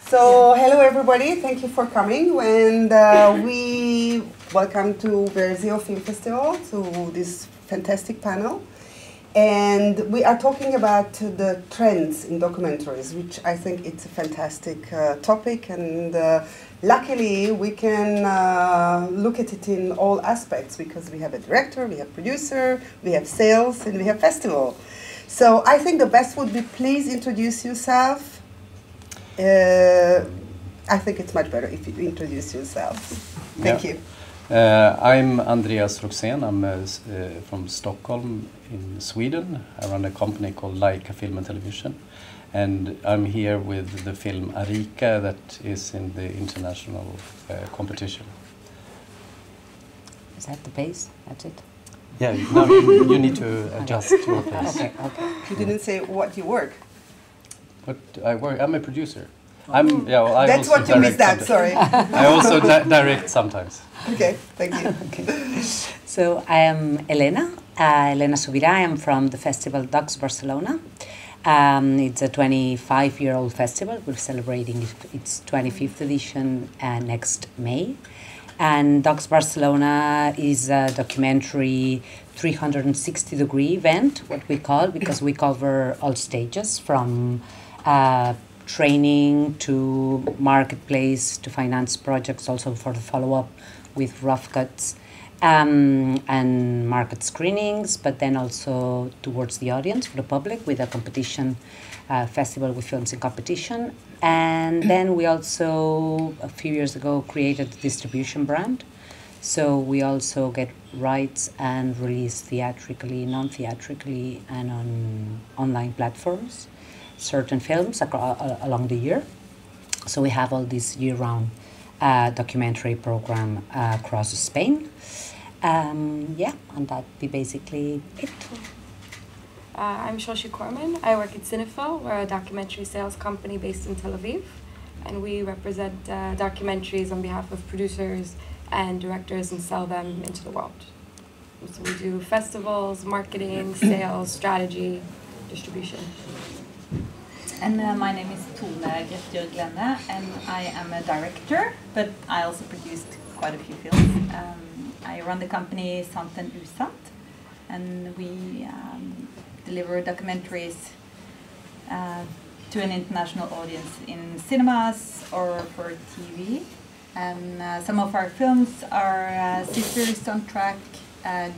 So, hello everybody, thank you for coming, and we welcome to Verzió Film Festival, to this fantastic panel. And we are talking about the trends in documentaries, which I think it's a fantastic topic, and luckily we can look at it in all aspects, because we have a director, we have producer, we have sales, and we have festival. So I think the best would be, please introduce yourself. I think it's much better if you introduce yourself. Thank you. I'm Andreas Roxén. I'm from Stockholm in Sweden. I run a company called Leica Film and Television. And I'm here with the film Arika that is in the international competition. Is that the pace? That's it? Yeah, no, you need to adjust your pace. Okay. You didn't say what you work. But I'm a producer. That's what you missed out, sorry. I also direct sometimes. Okay, thank you. Okay. So I am Elena Subirá. I am from the festival Docs Barcelona. It's a 25-year-old festival. We're celebrating its 25th edition next May. And Docs Barcelona is a documentary 360-degree event, what we call, because we cover all stages from training to marketplace to finance projects, also for the follow-up with rough cuts and market screenings, but then also towards the audience, for the public, with a competition festival with films in competition. And then we also, a few years ago, created a distribution brand. So we also get rights and release theatrically, non-theatrically, and on online platforms, certain films along the year. So we have all this year-round documentary program across Spain. And that'd be basically it. I'm Shoshi Korman. I work at Cinefil. We're a documentary sales company based in Tel Aviv, and we represent documentaries on behalf of producers and directors and sell them into the world. So we do festivals, marketing, sales, strategy, distribution. And my name is Tone Grefjør-Glenne, and I am a director, but I also produced quite a few films. I run the company Sant and Usant, and we deliver documentaries to an international audience in cinemas or for TV. And some of our films are Sisters on Track,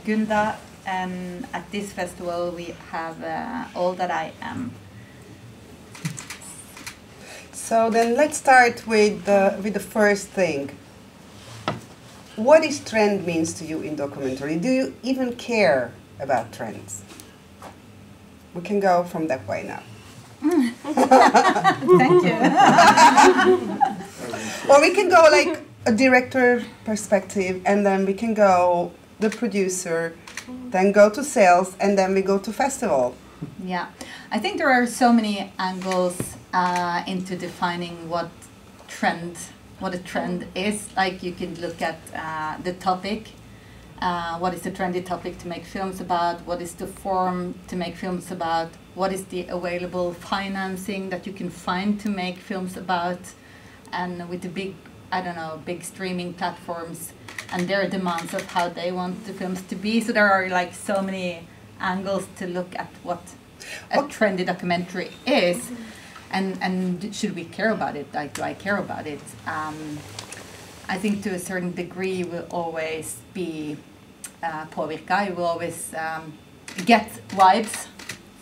Gunda, and at this festival we have All That I Am. So then let's start with the first thing. What is trend means to you in documentary? Do you even care about trends? We can go from that way now. Thank you. Or we can go like a director perspective, and then we can go the producer, then go to sales, and then we go to festival. Yeah, I think there are so many angles into defining what a trend is. Like, you could look at the topic. What is the trendy topic to make films about? What is the form to make films about? What is the available financing that you can find to make films about? And with the big streaming platforms and their demands of how they want the films to be. So there are like so many angles to look at what a trendy documentary is. And should we care about it? Like, do I care about it? I think to a certain degree you will always be påvirka. You will always get vibes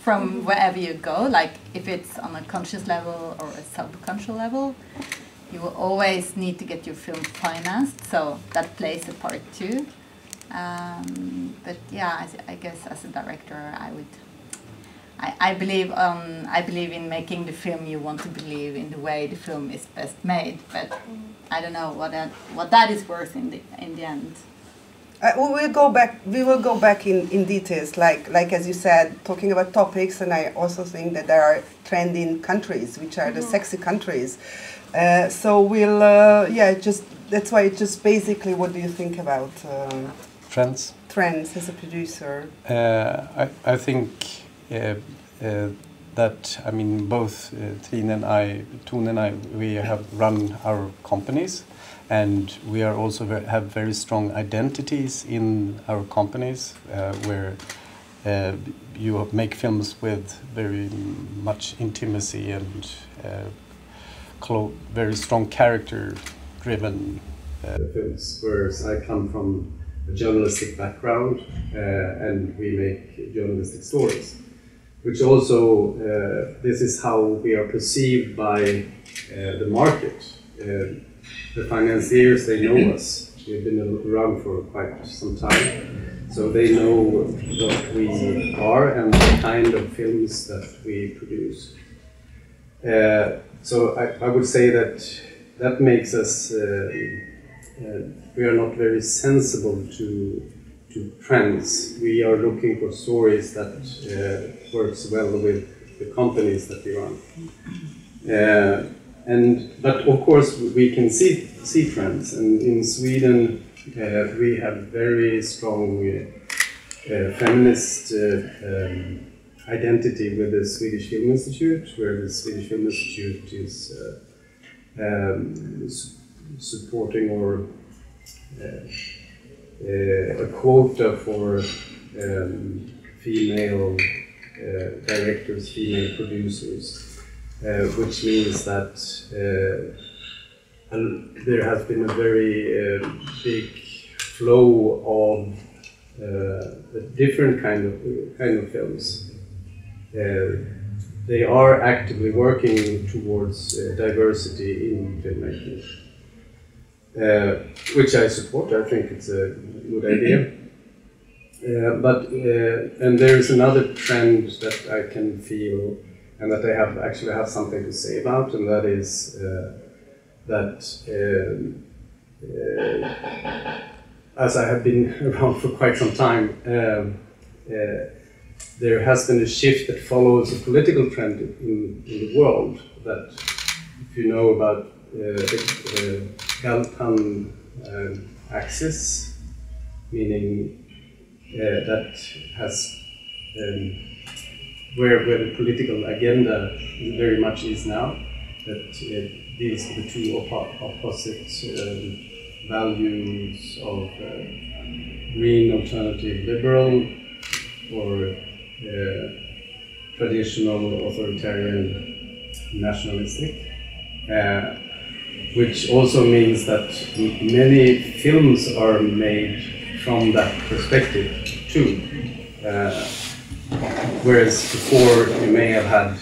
from wherever you go. Like, if it's on a conscious level or a subconscious level, you will always need to get your film financed. So that plays a part too. But yeah, I guess as a director, I believe in making the film you want to believe in, the way the film is best made, but I don't know what that is worth in the end. We will go back in details, like as you said, talking about topics, and I also think that there are trending countries, which are the sexy countries. So we'll that's why it's just basically, what do you think about trends as a producer? I think that, I mean, both Tone and I, we have run our companies, and we are also have very strong identities in our companies, where you make films with very much intimacy and very strong character-driven films. Whereas I come from a journalistic background, and we make journalistic stories, which also this is how we are perceived by the market. The financiers, they know us. We've been around for quite some time, so they know what we are and the kind of films that we produce. So I would say that makes us, we are not very sensible to trends. We are looking for stories that works well with the companies that we run. But of course we can see trends, and in Sweden we have very strong feminist identity with the Swedish Film Institute, where the Swedish Film Institute is supporting or a quota for female directors, female producers, which means that there has been a very big flow of different kind of films. They are actively working towards diversity in filmmaking, which I support. I think it's a good idea. And there is another trend that I can feel, and that I actually have something to say about, and that is that as I have been around for quite some time, there has been a shift that follows a political trend in the world. That, if you know about the Galtan axis, meaning that has where the political agenda very much is now, that these are the two opposite values of green alternative liberal or traditional authoritarian nationalistic, which also means that many films are made from that perspective too. Whereas before you may have had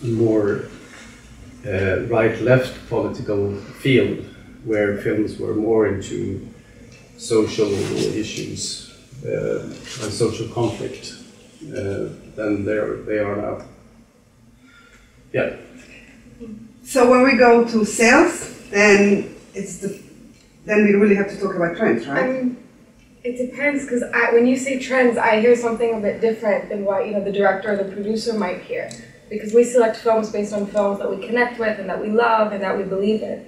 a more right-left political field, where films were more into social issues and social conflict than they are now. Yeah. So when we go to sales, then then we really have to talk about trends, right? It depends, because when you say trends, I hear something a bit different than what the director or the producer might hear. Because we select films based on films that we connect with and that we love and that we believe in.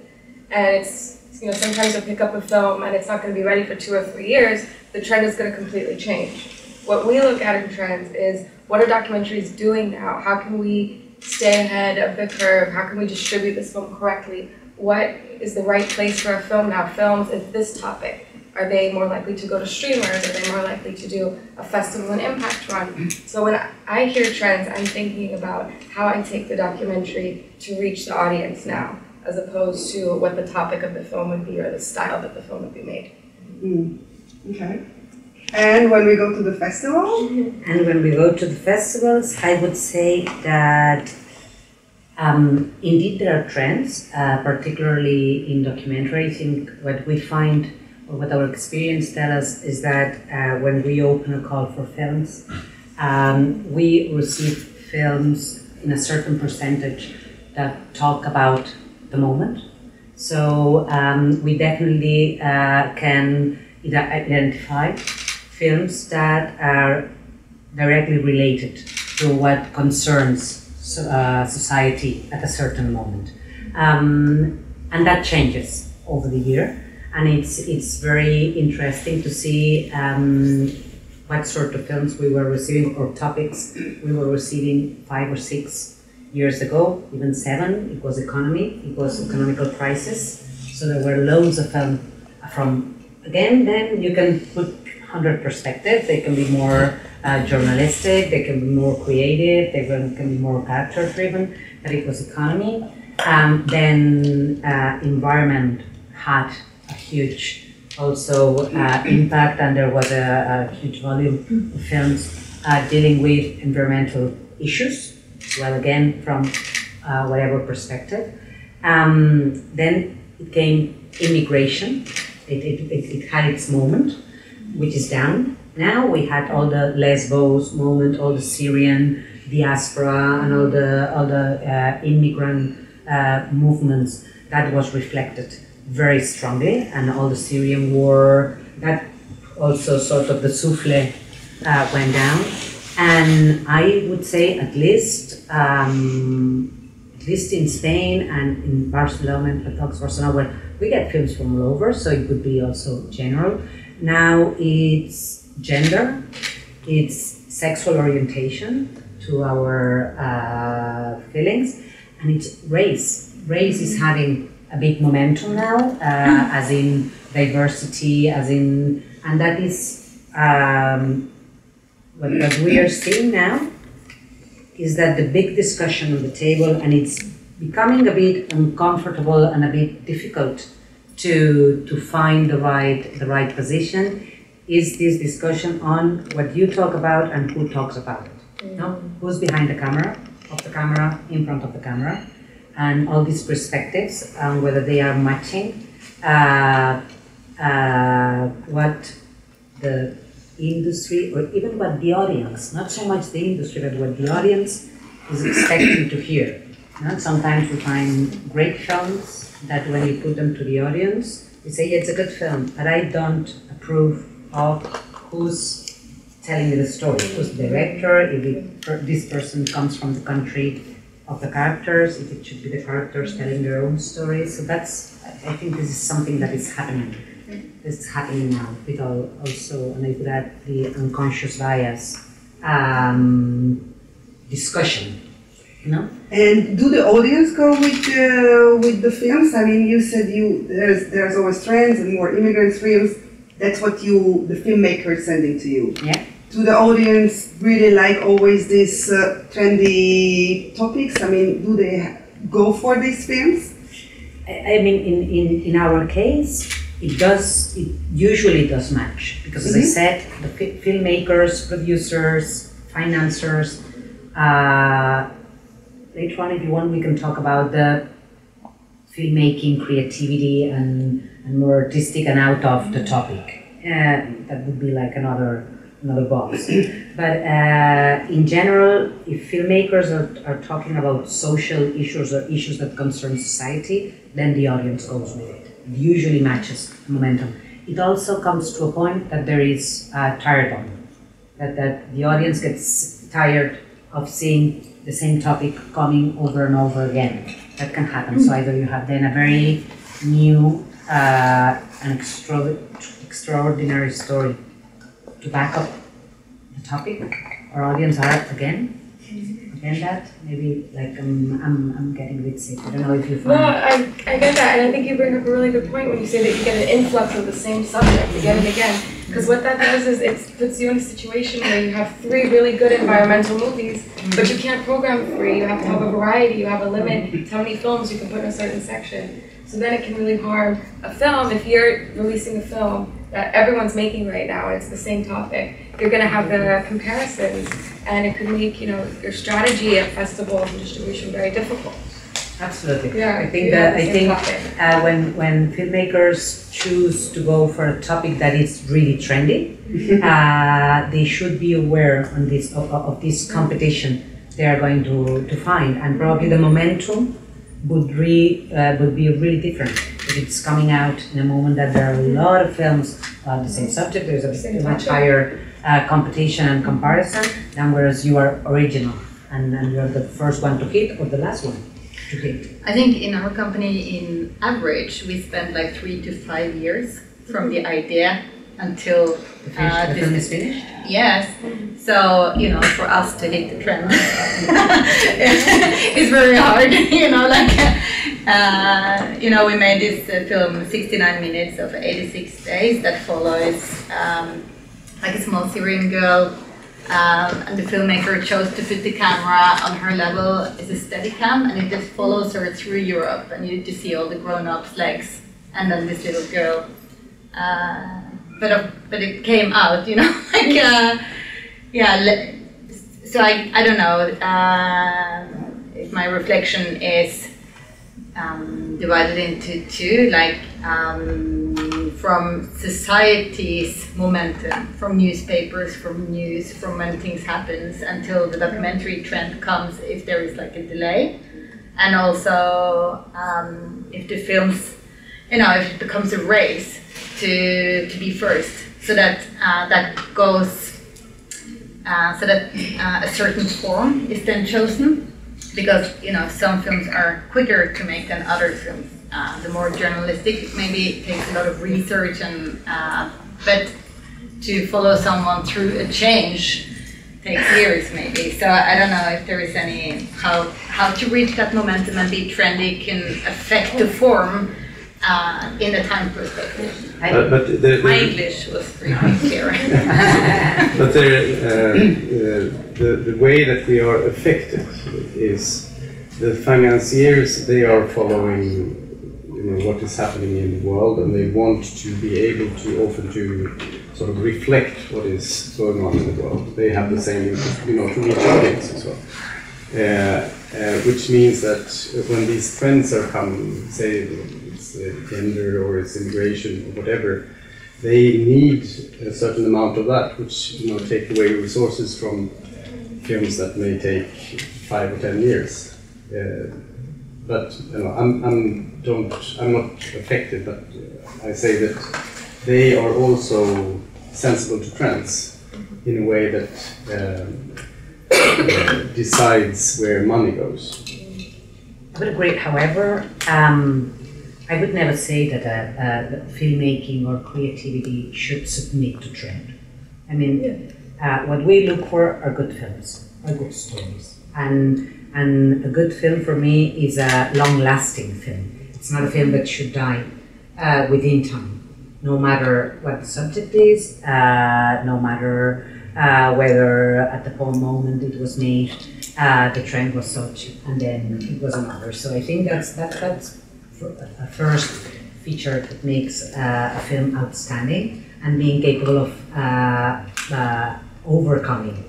And it's sometimes you'll pick up a film and it's not going to be ready for 2 or 3 years. The trend is going to completely change. What we look at in trends is, what are documentaries doing now? How can we stay ahead of the curve? How can we distribute this film correctly? What is the right place for a film now? Films is this topic. Are they more likely to go to streamers? Are they more likely to do a festival and impact run? So when I hear trends, I'm thinking about how I take the documentary to reach the audience now, as opposed to what the topic of the film would be or the style that the film would be made. Okay. And when we go to the festival? And when we go to the festivals, I would say that indeed there are trends, particularly in documentary. I think what we find, or what our experience tells us, is that when we open a call for films, we receive films in a certain percentage that talk about the moment. So we definitely can identify films that are directly related to what concerns society at a certain moment. And that changes over the year. And it's very interesting to see what sort of films we were receiving or topics we were receiving 5 or 6 years ago, even 7. It was economy, it was economical crisis. So there were loads of film from, again, then you can put 100 perspectives. They can be more journalistic, they can be more creative, they can be more character driven, but it was economy. Then environment had a huge also impact, and there was a huge volume of films dealing with environmental issues, well, again, from whatever perspective. Then it came immigration. It had its moment, which is down. Now we had all the Lesbos moment, all the Syrian diaspora, and all the immigrant movements that was reflected very strongly, and all the Syrian war, that also sort of the souffle went down. And I would say at least in Spain and in Barcelona and Barcelona, where we get films from all over, so it would be also general. Now it's gender, it's sexual orientation to our feelings, and it's race. Race is having a big momentum now, as in diversity, and that is what we are seeing now is that the big discussion on the table, and it's becoming a bit uncomfortable and a bit difficult to find the right position, is this discussion on what you talk about and who talks about it. No? Who's behind the camera, of the camera, in front of the camera, and all these perspectives, whether they are matching what the industry, or even what the audience, not so much the industry, but what the audience is expecting to hear. Sometimes we find great films that when you put them to the audience, they say, yeah, it's a good film, but I don't approve of who's telling the story, who's the director, if this person comes from the country of the characters, if it should be the characters telling their own stories. So that's, I think this is something that is happening. It's happening now with also, and I would add the unconscious bias discussion. No? And do the audience go with the films? I mean, you said there's always trends and more immigrant films. That's what the filmmaker is sending to you. Yeah. Do the audience really like always these trendy topics? I mean, do they go for these films? I mean, in our case, it usually does match, because as I said, the filmmakers, producers, financiers. Later on, if you want, we can talk about the filmmaking, creativity, and more artistic and out of the topic. That would be like another box. But in general, if filmmakers are talking about social issues or issues that concern society, then the audience goes with it. It usually matches momentum. It also comes to a point that there is tiredom, that the audience gets tired of seeing the same topic coming over and over again. That can happen. So either you have then a very new and extraordinary story to back up the topic, or audience are again that maybe like I'm getting a bit sick. I don't know if you find. No, I get that, and I think you bring up a really good point when you say that you get an influx of the same subject again and again. Because what that does is it puts you in a situation where you have 3 really good environmental movies, but you can't program 3. You have to have a variety. You have a limit to how many films you can put in a certain section. So then it can really harm a film. If you're releasing a film that everyone's making right now, it's the same topic, you're going to have the comparisons, and it could make your strategy at festivals and distribution very difficult. Absolutely. Yeah, I think when filmmakers choose to go for a topic that is really trendy, they should be aware of this competition they are going to find, and probably the momentum would be really different if it's coming out in a moment that there are a lot of films on the same subject. There's a much higher competition and comparison than whereas you are original and you're the first one to hit or the last one to hit. I think in our company, in average, we spend like 3 to 5 years from the idea until The film is finished? Yes. So, you know, for us to hit the trend it's very hard, you know, like, you know, we made this film 69 minutes of 86 days that follows like a small Syrian girl, and the filmmaker chose to put the camera on her level as a steady cam, and it just follows her through Europe, and you just see all the grown-ups' legs, and then this little girl. But it came out, you know, like, yeah, so I don't know if my reflection is divided into two, like from society's momentum, from newspapers, from news, from when things happen until the documentary trend comes, if there is like a delay, and also if the films, you know, if it becomes a race to be first, so that that goes, so that a certain form is then chosen, because, you know, some films are quicker to make than other films. The more journalistic, maybe takes a lot of research, and but to follow someone through a change takes years, maybe. So I don't know if there is any how to reach that momentum and be trendy can affect the form in a time perspective. My English was pretty clear. But the way that we are affected is the financiers. They are following, you know, what is happening in the world, and they want to be able to often to sort of reflect what is going on in the world. They have the same interest, you know, to reach audience as well. Which means that when these trends are coming, say it's gender or it's immigration or whatever, they need a certain amount of that, which, you know, take away resources from films that may take 5 or 10 years. But, you know, I'm not affected, but I say that they are also sensible to trends in a way that decides where money goes. I would agree. However, I would never say that filmmaking or creativity should submit to trend. I mean, what we look for are good films, are good stories, and a good film for me is a long-lasting film. It's not a film that should die within time, no matter what the subject is, no matter whether at the moment it was made, the trend was such, and then it was another. So I think that's a first feature that makes a film outstanding, and being capable of overcoming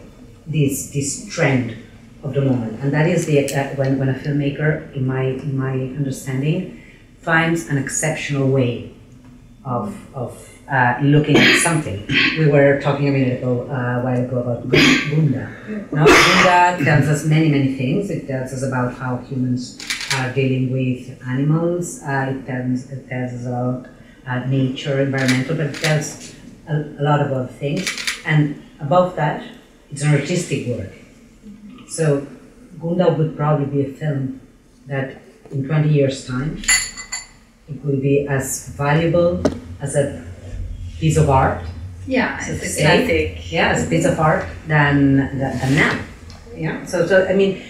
this trend of the moment. And that is when a filmmaker, in my understanding, finds an exceptional way of looking at something. We were talking a while ago about Gunda. No? Gunda tells us many things. It tells us about how humans are dealing with animals. It tells us about nature, environmental, but it tells a lot of other things. And above that, it's an artistic work. So Gunda would probably be a film that in 20 years' time, it will be as valuable as a piece of art. Yeah, so it's a classic. Yeah, as a piece of art than now. Yeah. So I mean,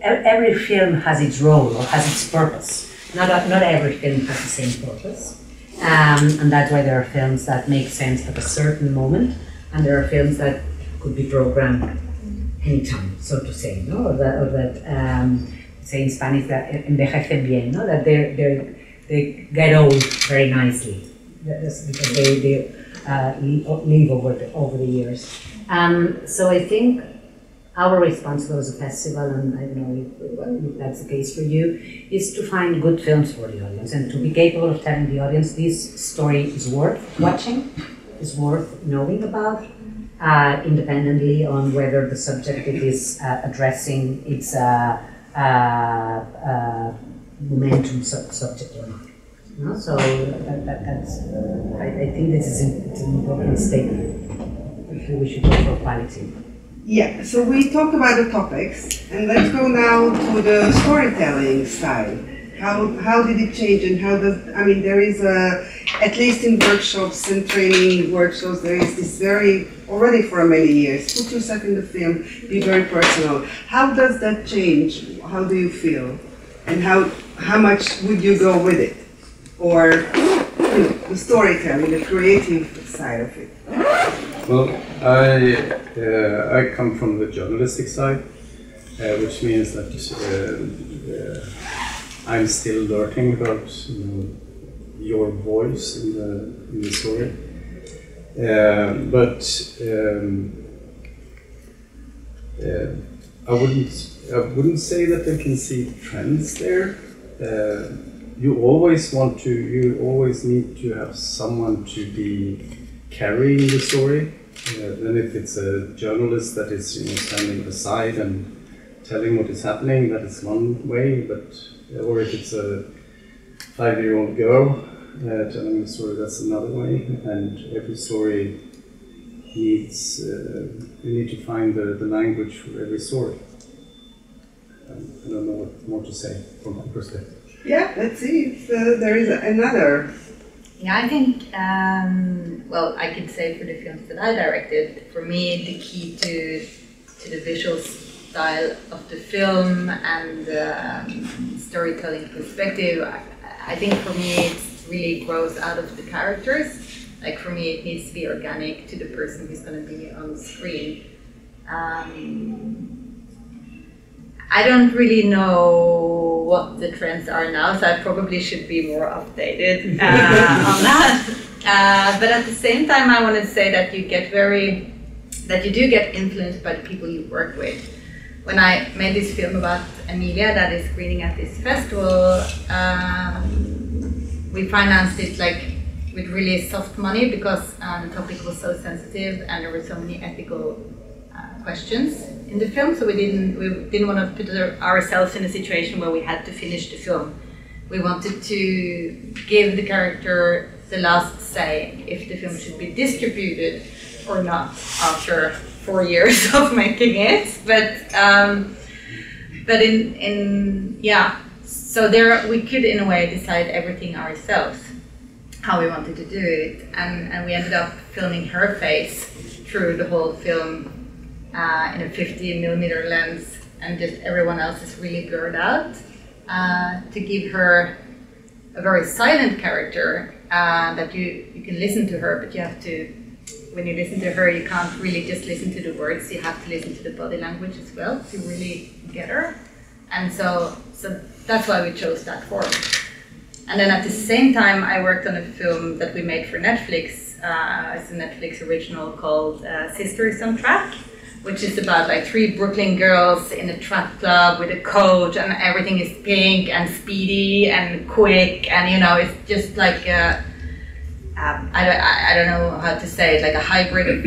every film has its role or has its purpose. Not every film has the same purpose, and that's why there are films that make sense at a certain moment, and there are films that could be programmed anytime, so to say, no? Or that say in Spanish that envejecen bien, no? That they get old very nicely, because they live over the years. So I think our responsibility as a festival, and I don't know if that's the case for you, is to find good films for the audience and to be capable of telling the audience this story is worth watching, is worth knowing about, independently on whether the subject it is addressing its momentum subject or not. No? So that's I think this is it's an important statement. We should go for quality. Yeah, so we talked about the topics, and let's go now to the storytelling style. How did it change, and how does, I mean, there is at least in workshops and training workshops, there is this very, already for many years, put yourself in the film, be very personal. How does that change? How do you feel? And how much would you go with it? Or the storytelling, the creative side of it? Well, I come from the journalistic side, which means that I'm still learning about your voice in the story. But I wouldn't say that I can see trends there. You always need to have someone to be carrying the story. Then if it's a journalist that is standing beside and telling what is happening, that is one way. Or if it's a 5-year-old girl telling the story, that's another way. And every story needs you need to find the language for every story. I don't know what more to say from my perspective. Yeah, let's see if there is another. Yeah, I think, well, I could say for the films that I directed, for me the key to the visual style of the film and storytelling perspective, I think for me it really grows out of the characters. Like for me it needs to be organic to the person who's going to be on screen. I don't really know what the trends are now, so I probably should be more updated on that. But at the same time, I want to say that you do get influenced by the people you work with. When I made this film about Emilia that is screening at this festival, we financed it with really soft money because the topic was so sensitive and there were so many ethical questions in the film, so we didn't want to put ourselves in a situation where we had to finish the film. We wanted to give the character the last say if the film should be distributed or not after 4 years of making it. So there we could in a way decide everything ourselves, how we wanted to do it, and we ended up filming her face through the whole film in a 50mm lens, and just everyone else is really blurred out to give her a very silent character that you can listen to her, but you have to, when you listen to her, you can't really just listen to the words, you have to listen to the body language as well to really get her. And so that's why we chose that form. And then at the same time, I worked on a film that we made for Netflix. It's a Netflix original called Sisters on Track, which is about 3 Brooklyn girls in a track club with a coach, and everything is pink and speedy and quick, and it's just like I don't know how to say it, like a hybrid of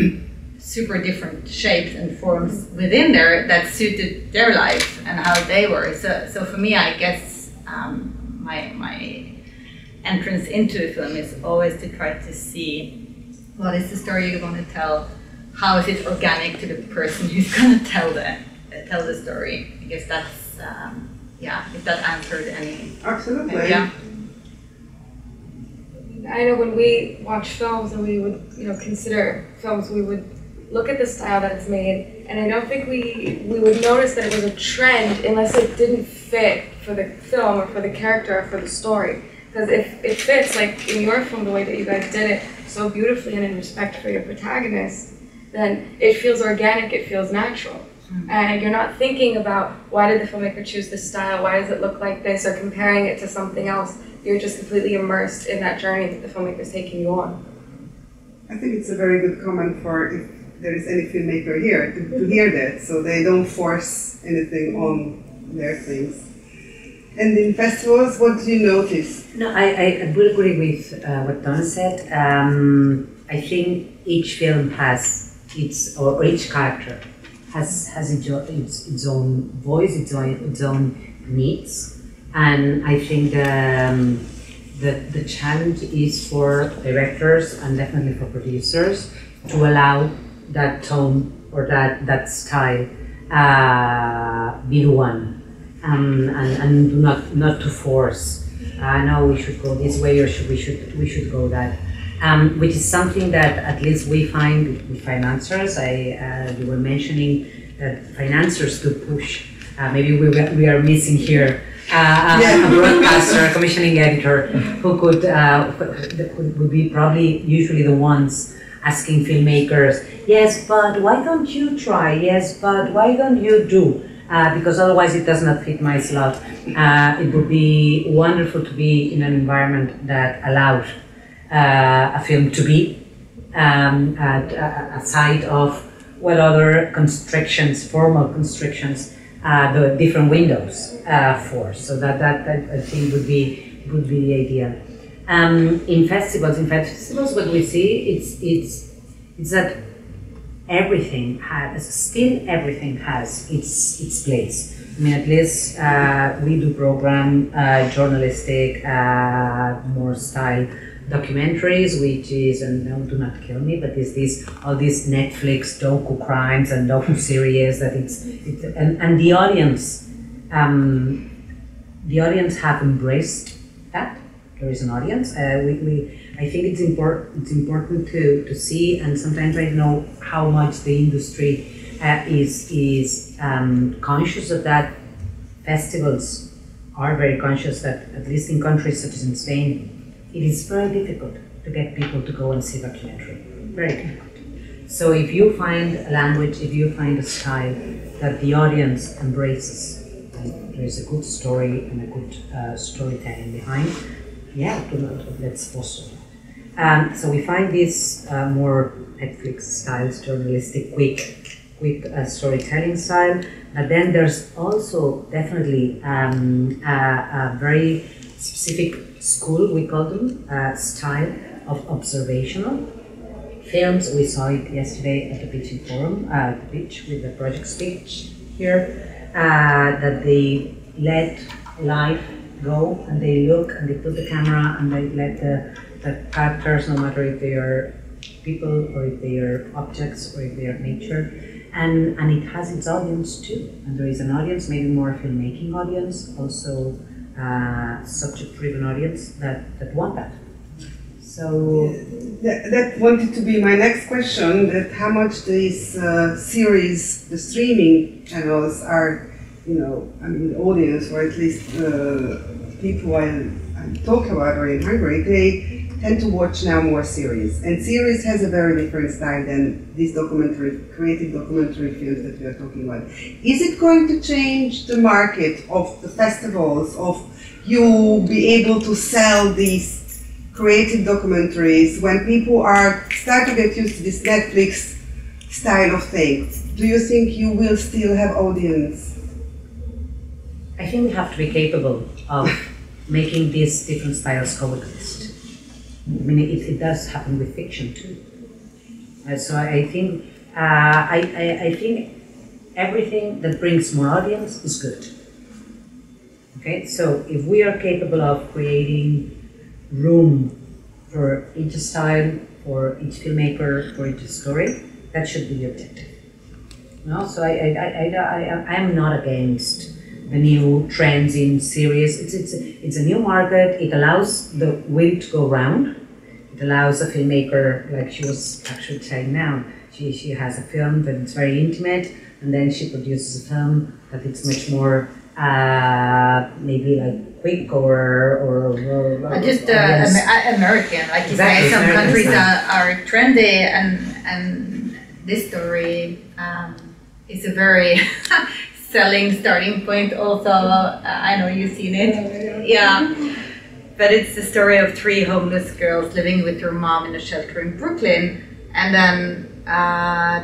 super different shapes and forms within there that suited their life and how they were. So for me, I guess my entrance into a film is always to try to see what is the story you want to tell. How is it organic to the person who's going to tell the story? I guess that's, if that answered any. Absolutely. Yeah. I know when we watch films and we would, consider films, we would look at the style that it's made, and I don't think we would notice that it was a trend unless it didn't fit for the film or for the character or for the story. Because if it fits, like in your film, the way that you guys did it so beautifully and in respect for your protagonist, then it feels organic, it feels natural. Mm-hmm. And you're not thinking about why did the filmmaker choose this style, why does it look like this, or comparing it to something else. You're just completely immersed in that journey that the filmmaker's taking you on. I think it's a very good comment for if there is any filmmaker here to hear that, so they don't force anything on their things. And in festivals, what do you notice? No, I would agree with what Don said. I think each film has or each character has its own voice, its own needs, and I think the challenge is for directors and definitely for producers to allow that tone or that style be the one, and not to force no, we should go this way, or we should go that. Which is something that at least we find with financiers. You were mentioning that financiers could push. Maybe we are missing here a broadcaster, a commissioning editor, who would be probably usually the ones asking filmmakers, yes, but why don't you try? Yes, but why don't you do? Because otherwise it does not fit my slot. It would be wonderful to be in an environment that allows a film to be aside of what other constrictions, formal constrictions, the different windows for. So that I think would be the idea. In festivals, what we see it's that everything has its place. I mean, at least we do program journalistic, more style documentaries, which is, and no, do not kill me, but is all these Netflix docu crimes and docu series that and the audience have embraced that. There is an audience. I think it's important to see, and sometimes I know how much the industry is conscious of that. Festivals are very conscious that, at least in countries such as in Spain, it is very difficult to get people to go and see documentary. Very difficult. So if you find a language, if you find a style that the audience embraces, and there is a good story and a good storytelling behind, let's foster it. So we find this more Netflix styles, journalistic, quick storytelling style. But then there's also definitely a very specific school, we call them, style of observational films. We saw it yesterday at the Pitching Forum, the pitch with the project speech here, that they let life go and they look and they put the camera and they let the characters, no matter if they are people or if they are objects or if they are nature, and it has its audience too. And there is an audience, maybe more filmmaking audience, also subject-driven audience that want that. So that wanted to be my next question. That how much these series, the streaming channels are, the audience, or at least people I talk about are in Hungary, they tend to watch now more series. And series has a very different style than these creative documentary films that we are talking about. Is it going to change the market of the festivals, of you be able to sell these creative documentaries when people start to get used to this Netflix style of things? Do you think you will still have audience? I think we have to be capable of making these different styles coexist. I mean, it does happen with fiction too. So I think I think everything that brings more audience is good. Okay, so if we are capable of creating room for each style, for each filmmaker, for each story, that should be the objective. No, so I am not against the new trends in series. It's a new market. It allows the wheel to go round. It allows a filmmaker, like she was actually saying now, she has a film that it's very intimate, and then she produces a film that it's much more maybe like quick or just American, like you say. Some countries are trendy, and this story is a very selling starting point also. I know you've seen it. Yeah. But it's the story of 3 homeless girls living with their mom in a shelter in Brooklyn, and then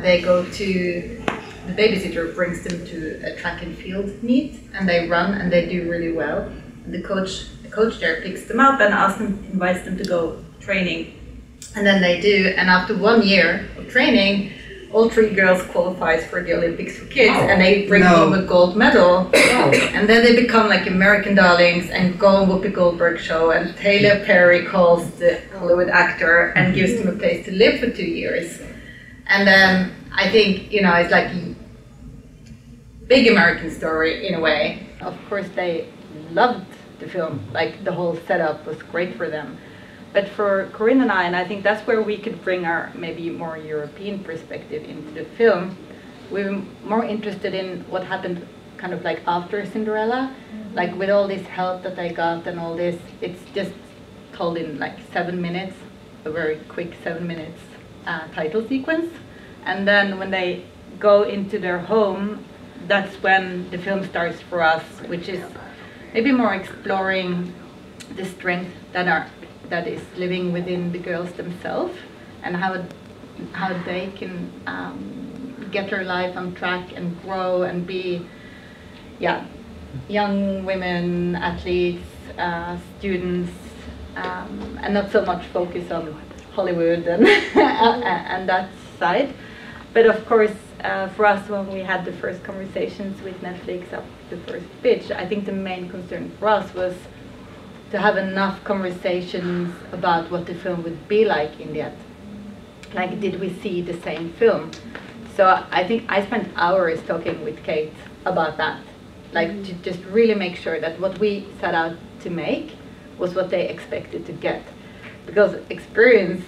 they go to, the babysitter brings them to a track and field meet, and they run and they do really well. And the coach there picks them up and invites them to go training, and then they do. And after 1 year of training, all 3 girls qualifies for the Olympics for kids, and they bring home a gold medal. And then they become like American darlings and go on Whoopi Goldberg show, and Taylor Perry calls the Hollywood actor and gives them a place to live for 2 years. And then I think, it's like a big American story in a way. Of course, they loved the film. Like the whole setup was great for them. But for Corinne and I think that's where we could bring our maybe more European perspective into the film. We were more interested in what happened kind of like after Cinderella, like with all this help that I got and all this. It's just told in like 7 minutes, a very quick 7 minutes title sequence. And then when they go into their home, that's when the film starts for us, which is maybe more exploring the strength that is living within the girls themselves, and how they can get their life on track and grow and be, young women, athletes, students, and not so much focus on Hollywood and and that side. But of course, for us, when we had the first conversations with Netflix after the first pitch, I think the main concern for us was to have enough conversations about what the film would be like in the end. Like, did we see the same film? So I think I spent hours talking with Kate about that. Like, to just really make sure that what we set out to make was what they expected to get. Because experience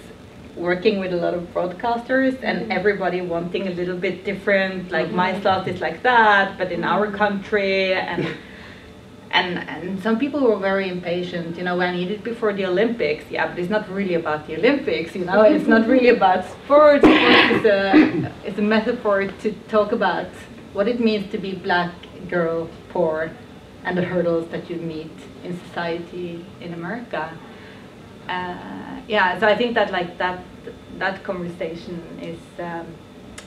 working with a lot of broadcasters and everybody wanting a little bit different, like my slot is like that, but in our country, and some people were very impatient, you know, I need it before the Olympics. Yeah, but it's not really about the Olympics, you know, it's not really about sports. It's a metaphor to talk about what it means to be black, girl, poor, and the hurdles that you meet in society in America. So I think that like that conversation is,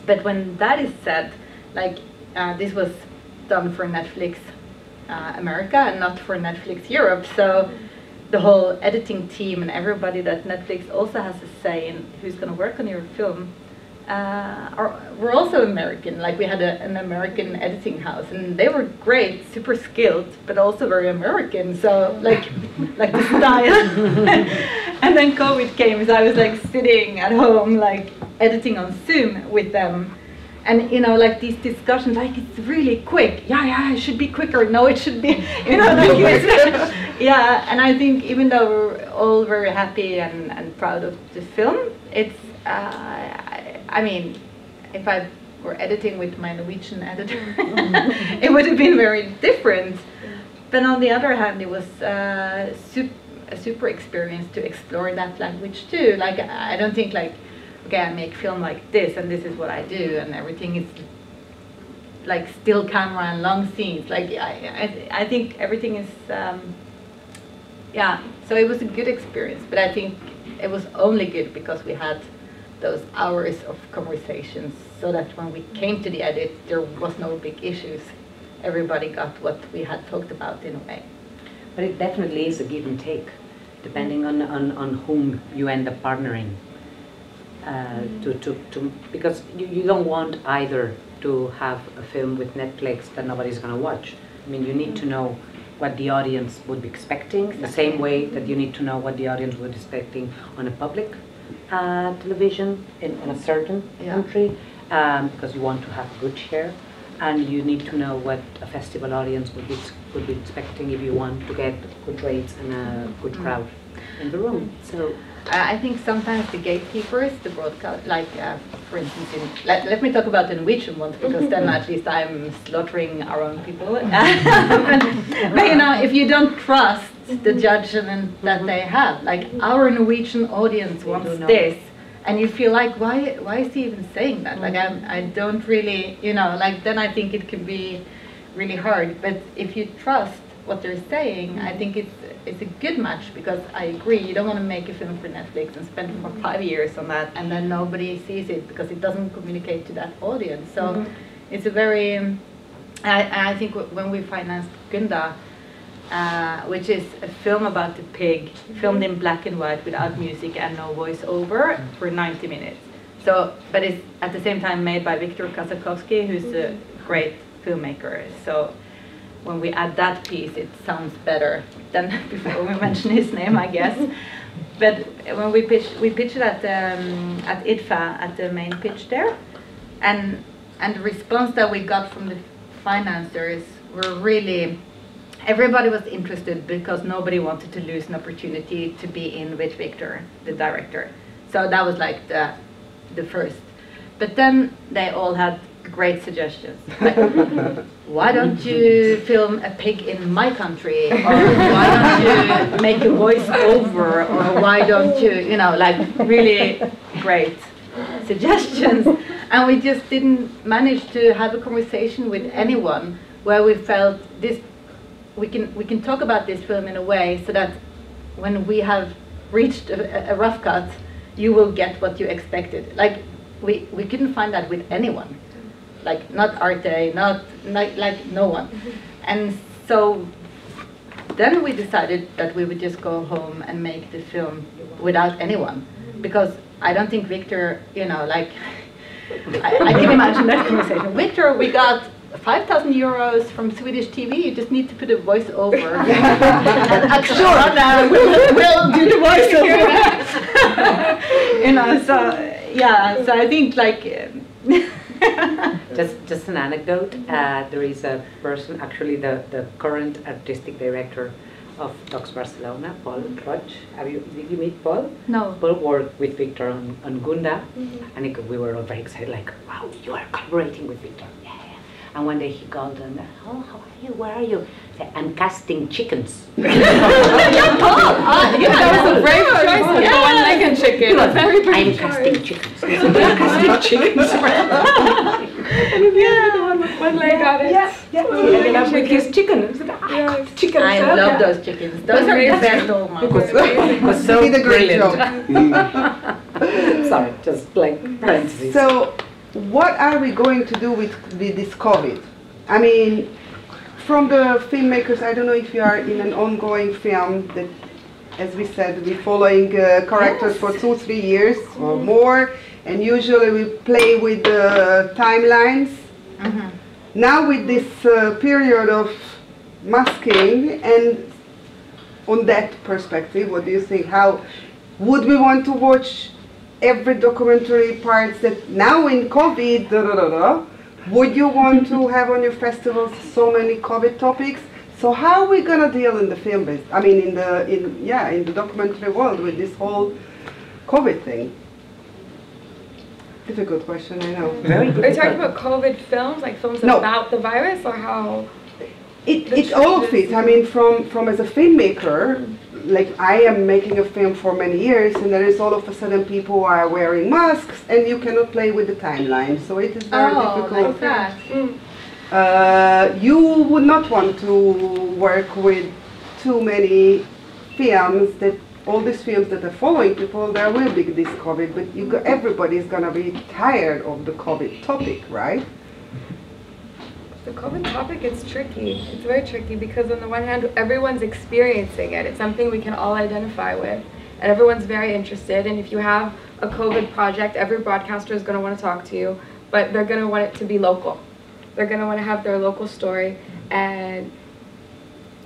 but when that is said, like this was done for Netflix America and not for Netflix Europe, so the whole editing team and everybody that Netflix also has a say in who's going to work on your film we're also American. Like, we had an American editing house, and they were great, super skilled, but also very American. So like the style. And then COVID came, so I was like sitting at home, like editing on Zoom with them. And you know, like these discussions, like it's really quick. Yeah, it should be quicker. No, it should be, you know, like yeah. And I think even though we're all very happy and proud of the film, it's. I mean, if I were editing with my Norwegian editor, it would have been very different. But on the other hand, it was a super experience to explore that language too. Like, I don't think like, okay, I make film like this and this is what I do and everything is like still camera and long scenes. Like, I think everything is, so it was a good experience, but I think it was only good because we had those hours of conversations, so that when we came to the edit, there was no big issues. Everybody got what we had talked about in a way. But it definitely is a give and take, depending on whom you end up partnering. Because you don't want either to have a film with Netflix that nobody's going to watch. I mean, you need to know what the audience would be expecting, the same way that you need to know what the audience would be expecting on a public television in a certain country, because you want to have a good share, and you need to know what a festival audience would be expecting if you want to get good rates and a good crowd in the room. So I think sometimes the gatekeepers, the broadcast, like for instance, let me talk about the Norwegian ones, because then at least I'm slaughtering our own people. But you know, if you don't trust the judgment that they have, like our Norwegian audience wants this, and you feel like, why is he even saying that? Like, I don't really, you know, like then I think it can be really hard. But if you trust what they're saying, I think it's a good match, because I agree, you don't want to make a film for Netflix and spend for 5 years on that and then nobody sees it because it doesn't communicate to that audience. So it's a very, I think when we financed Gunda, which is a film about the pig, filmed in black and white without music and no voiceover for 90 minutes. So, but it's at the same time made by Viktor Kazakowski, who's a great filmmaker. So when we add that piece, it sounds better than before we mention his name, I guess. But when we pitched it at IDFA, at the main pitch there, and the response that we got from the financiers were really everybody was interested because nobody wanted to lose an opportunity to be in with Victor, the director. So that was like the first. But then they all had great suggestions. Like, why don't you film a pig in my country? Or why don't you make a voice over? Or why don't you, you know, like really great suggestions. And we just didn't manage to have a conversation with anyone where we felt this, we can talk about this film in a way so that when we have reached a rough cut, you will get what you expected. Like, we couldn't find that with anyone. Like, not Arte, not like no one. And so then we decided that we would just go home and make the film without anyone. Because I don't think Victor, you know, like, I can imagine that conversation. Victor, we got 5,000 euros from Swedish TV, you just need to put a voice over. And sure, we'll do the voice over. You know, so, yeah, so I think like... just an anecdote, there is a person, actually the current artistic director of Docs Barcelona, Paul Roig. Did you meet Paul? No. Paul worked with Victor on Gunda, and we were all very excited, like, wow, you are collaborating with Victor. Yeah. And one day he called and, oh, how are you? Where are you? I said, I'm casting chickens. Yeah, Paul! That was a brave choice with the one-legged chicken. Very brave I'm casting chickens. I'm casting chickens. Yeah, the one with one leg on it. Yeah. He ended up with his chicken. Chicken. I love those chickens. Those are the best old ones. It was so He did a great brilliant. job. Sorry, just like parentheses. So, what are we going to do with this COVID? I mean, from the filmmakers, I don't know if you are in an ongoing film that, as we said, we're following characters for 2-3 years or more, and usually we play with the timelines. Now with this period of masking, and on that perspective, what do you think? How would we want to watch every documentary parts that now in COVID, would you want to have on your festivals so many COVID topics? So how are we gonna deal in the film base? I mean, in the documentary world with this whole COVID thing? Difficult question, I know. Are you talking about COVID films, like films about the virus, or how? It's all of it. I mean, from as a filmmaker, like I am making a film for many years, and there is all of a sudden people are wearing masks, and you cannot play with the timeline. So it is very difficult. Like that. You would not want to work with too many films that. All these films that are following people, there will be this COVID, but everybody's gonna be tired of the COVID topic, right? The COVID topic is tricky. It's very tricky because on the one hand, everyone's experiencing it. It's something we can all identify with, and everyone's very interested. And if you have a COVID project, every broadcaster is gonna want to talk to you, but they're gonna want it to be local. They're gonna want to have their local story, and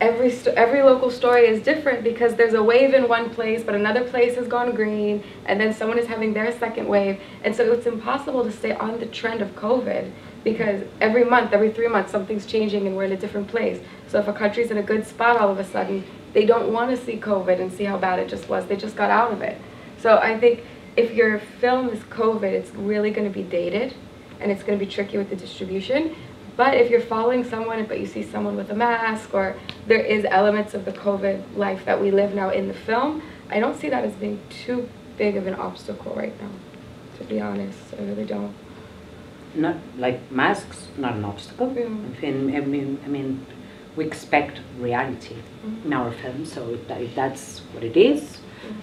every local story is different because there's a wave in one place, but another place has gone green, and then someone is having their second wave. And so it's impossible to stay on the trend of COVID because every month, every 3 months, something's changing and we're in a different place. So if a country's in a good spot all of a sudden, they don't want to see COVID and see how bad it just was. They just got out of it. So I think if your film is COVID, it's really going to be dated, and it's going to be tricky with the distribution. But if you're following someone, but you see someone with a mask, or there is elements of the COVID life that we live now in the film, I don't see that as being too big of an obstacle right now, to be honest. I really don't. Not like masks, not an obstacle. I mean, we expect reality in our film, so if that's what it is,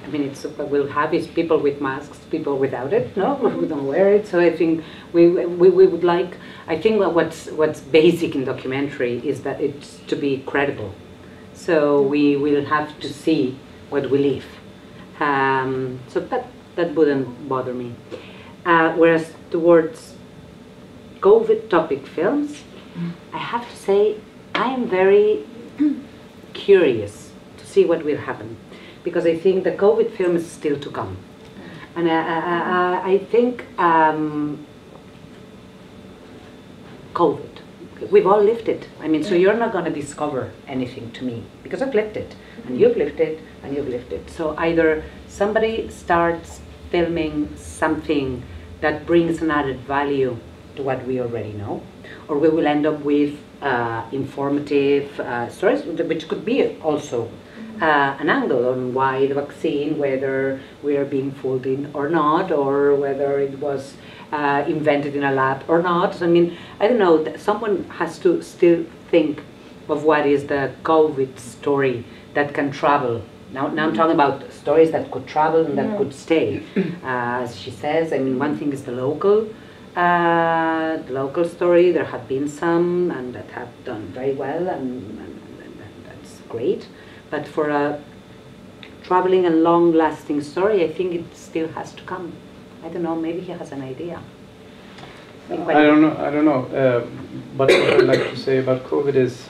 I mean, it's we'll have is people with masks, people without it. No, we don't wear it. So I think we would like. I think what's basic in documentary is that it's to be credible. So we will have to see what we live. So that wouldn't bother me. Whereas towards COVID topic films, I have to say I am very curious to see what will happen. Because I think the COVID film is still to come. And I think COVID, we've all lived it. I mean, so you're not going to discover anything to me because I've lived it, and you've lived it, and you've lived it. So either somebody starts filming something that brings an added value to what we already know, or we will end up with informative stories, which could be also an angle on why the vaccine, whether we are being fooled in or not, or whether it was invented in a lab or not. I mean, I don't know, someone has to still think of what is the COVID story that can travel. Now I'm talking about stories that could travel and that could stay. As she says, I mean, one thing is the local story. There have been some and that have done very well, and that's great. But for a traveling and long-lasting story, I think it still has to come. I don't know, maybe he has an idea. I don't know. But what I'd like to say about COVID is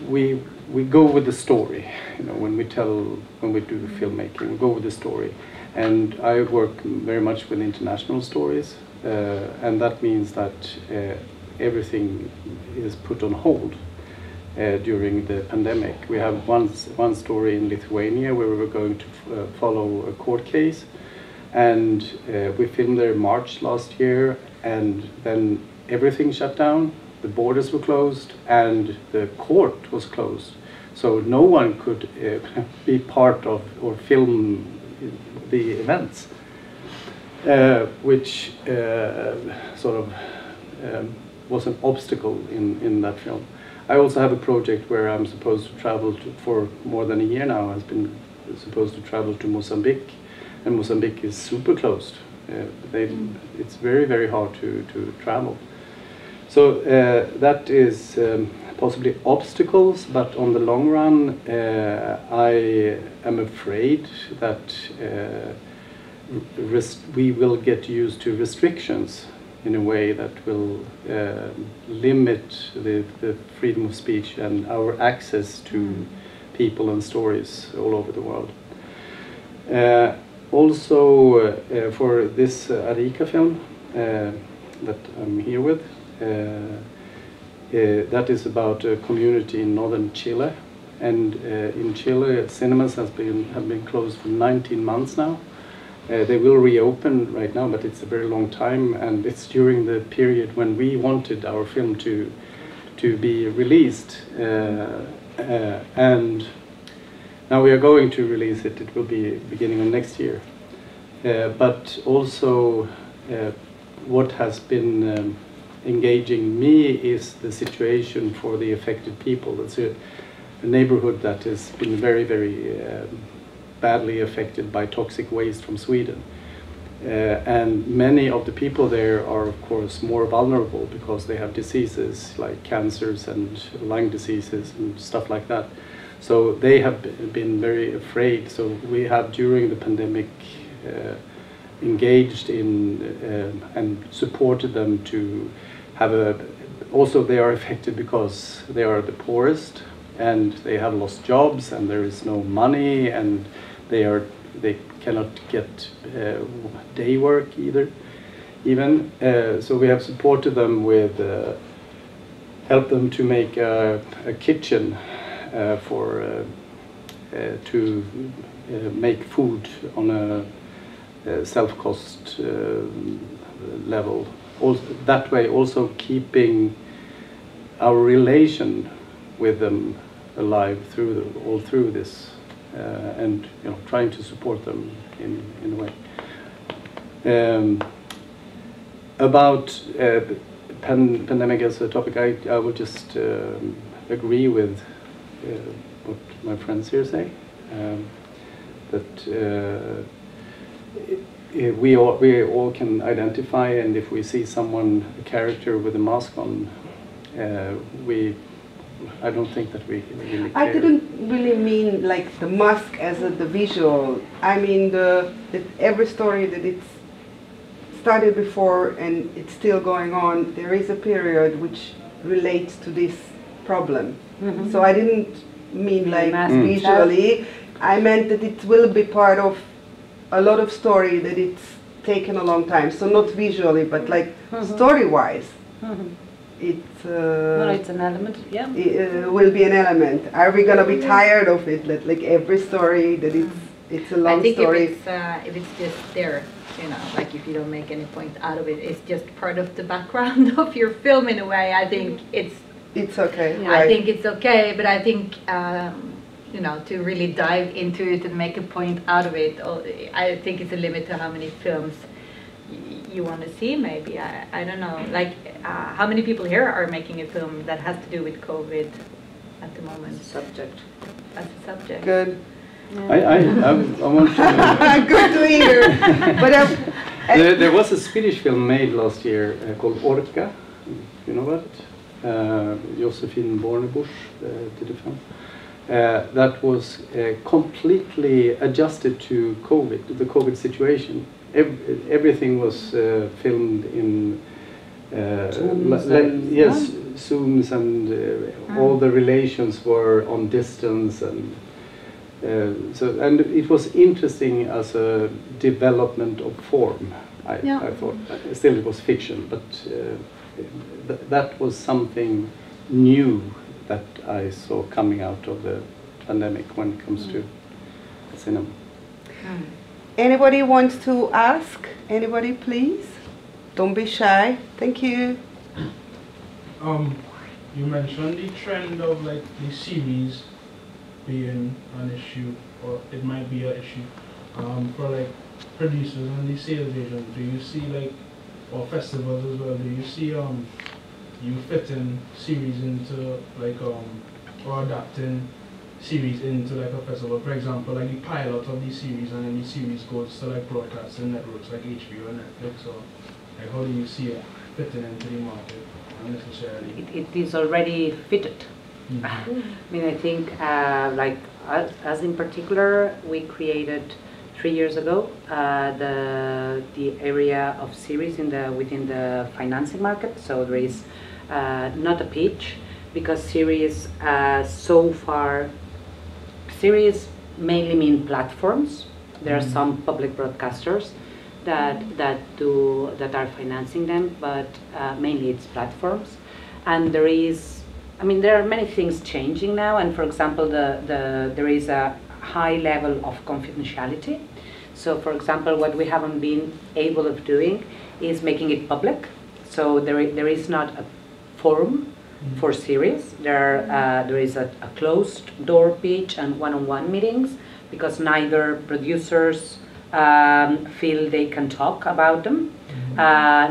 we go with the story. You know, when we do filmmaking, we go with the story. And I work very much with international stories, and that means that everything is put on hold during the pandemic. We have one story in Lithuania where we were going to follow a court case, and we filmed there in March last year, and then everything shut down, the borders were closed, and the court was closed. So no one could be part of or film the events, which sort of was an obstacle in that film. I also have a project where I'm supposed to travel for more than a year now. I've been supposed to travel to Mozambique, and Mozambique is super closed. It's very, very hard to travel. So that is possibly obstacles, but on the long run, I am afraid that we will get used to restrictions in a way that will limit the freedom of speech and our access to people and stories all over the world. Also, for this Arica film that I'm here with, that is about a community in northern Chile, and in Chile cinemas have been closed for 19 months now. They will reopen right now, but it's a very long time, and it's during the period when we wanted our film to be released, and now we are going to release it. It will be beginning of next year. But also what has been engaging me is the situation for the affected people. It's a neighborhood that has been very, very badly affected by toxic waste from Sweden. And many of the people there are, of course, more vulnerable because they have diseases like cancers and lung diseases and stuff like that. So they have been very afraid. So we have, during the pandemic, engaged in and supported them to have also they are affected because they are the poorest and they have lost jobs and there is no money, and they cannot get day work even. So we have supported them with help them to make a kitchen to make food on a self-cost level. Also, that way also keeping our relation with them alive all through this, and trying to support them in a way. About pandemic as a topic, I would just agree with what my friends here say, that we all can identify, and if we see a character with a mask on, I don't think that we really care. I didn't really mean like the mask as the visual. I mean every story that it's started before and it's still going on, there is a period which relates to this problem. Mm-hmm. So I didn't mean like visually. I meant that it will be part of a lot of story that it's taken a long time. So not visually, but like story-wise. It's No, it's an element. Yeah. will be an element. Are we gonna be tired of it? That like every story that it's a long I think story. if it's just there, you know, like if you don't make any point out of it, it's just part of the background of your film in a way. I think It's okay. I Right. think it's okay, but I think you know, to really dive into it and make a point out of it, I think it's a limit to how many films you want to see. Maybe I don't know. Like how many people here are making a film that has to do with COVID at the moment? Subject. As a subject. Good. I want to. Good to hear. But There was a Swedish film made last year called Orka. You know about it? Josefin Bornebusch did the film. That was completely adjusted to the COVID situation. Everything was filmed in Zooms, and all the relations were on distance, and and it was interesting as a development of form. I thought still it was fiction, but that was something new that I saw coming out of the pandemic when it comes to cinema. anybody wants to ask? Anybody, please? Don't be shy. Thank you. You mentioned the trend of like the series being an issue, or it might be an issue for like producers and the sales agents. Do you see like, or festivals as well? Do you see you fitting series into like or adapting series into like a festival? For example, like the pilot of the series, and then the series goes to like broadcasting networks like HBO and Netflix. Or like how do you see it fitting into the market? Necessarily. It is already fitted. Mm-hmm. I mean, I think like us in particular, we created 3 years ago the area of series within the financing market. So there is not a pitch, because series so far mainly mean platforms. There are some public broadcasters that are financing them, but mainly it's platforms. And there are many things changing now. And for example, there is a high level of confidentiality. So for example, what we haven't been able of doing is making it public. So there is not a forum for series. There is a closed door pitch and one-on-one meetings, because neither producers feel they can talk about them,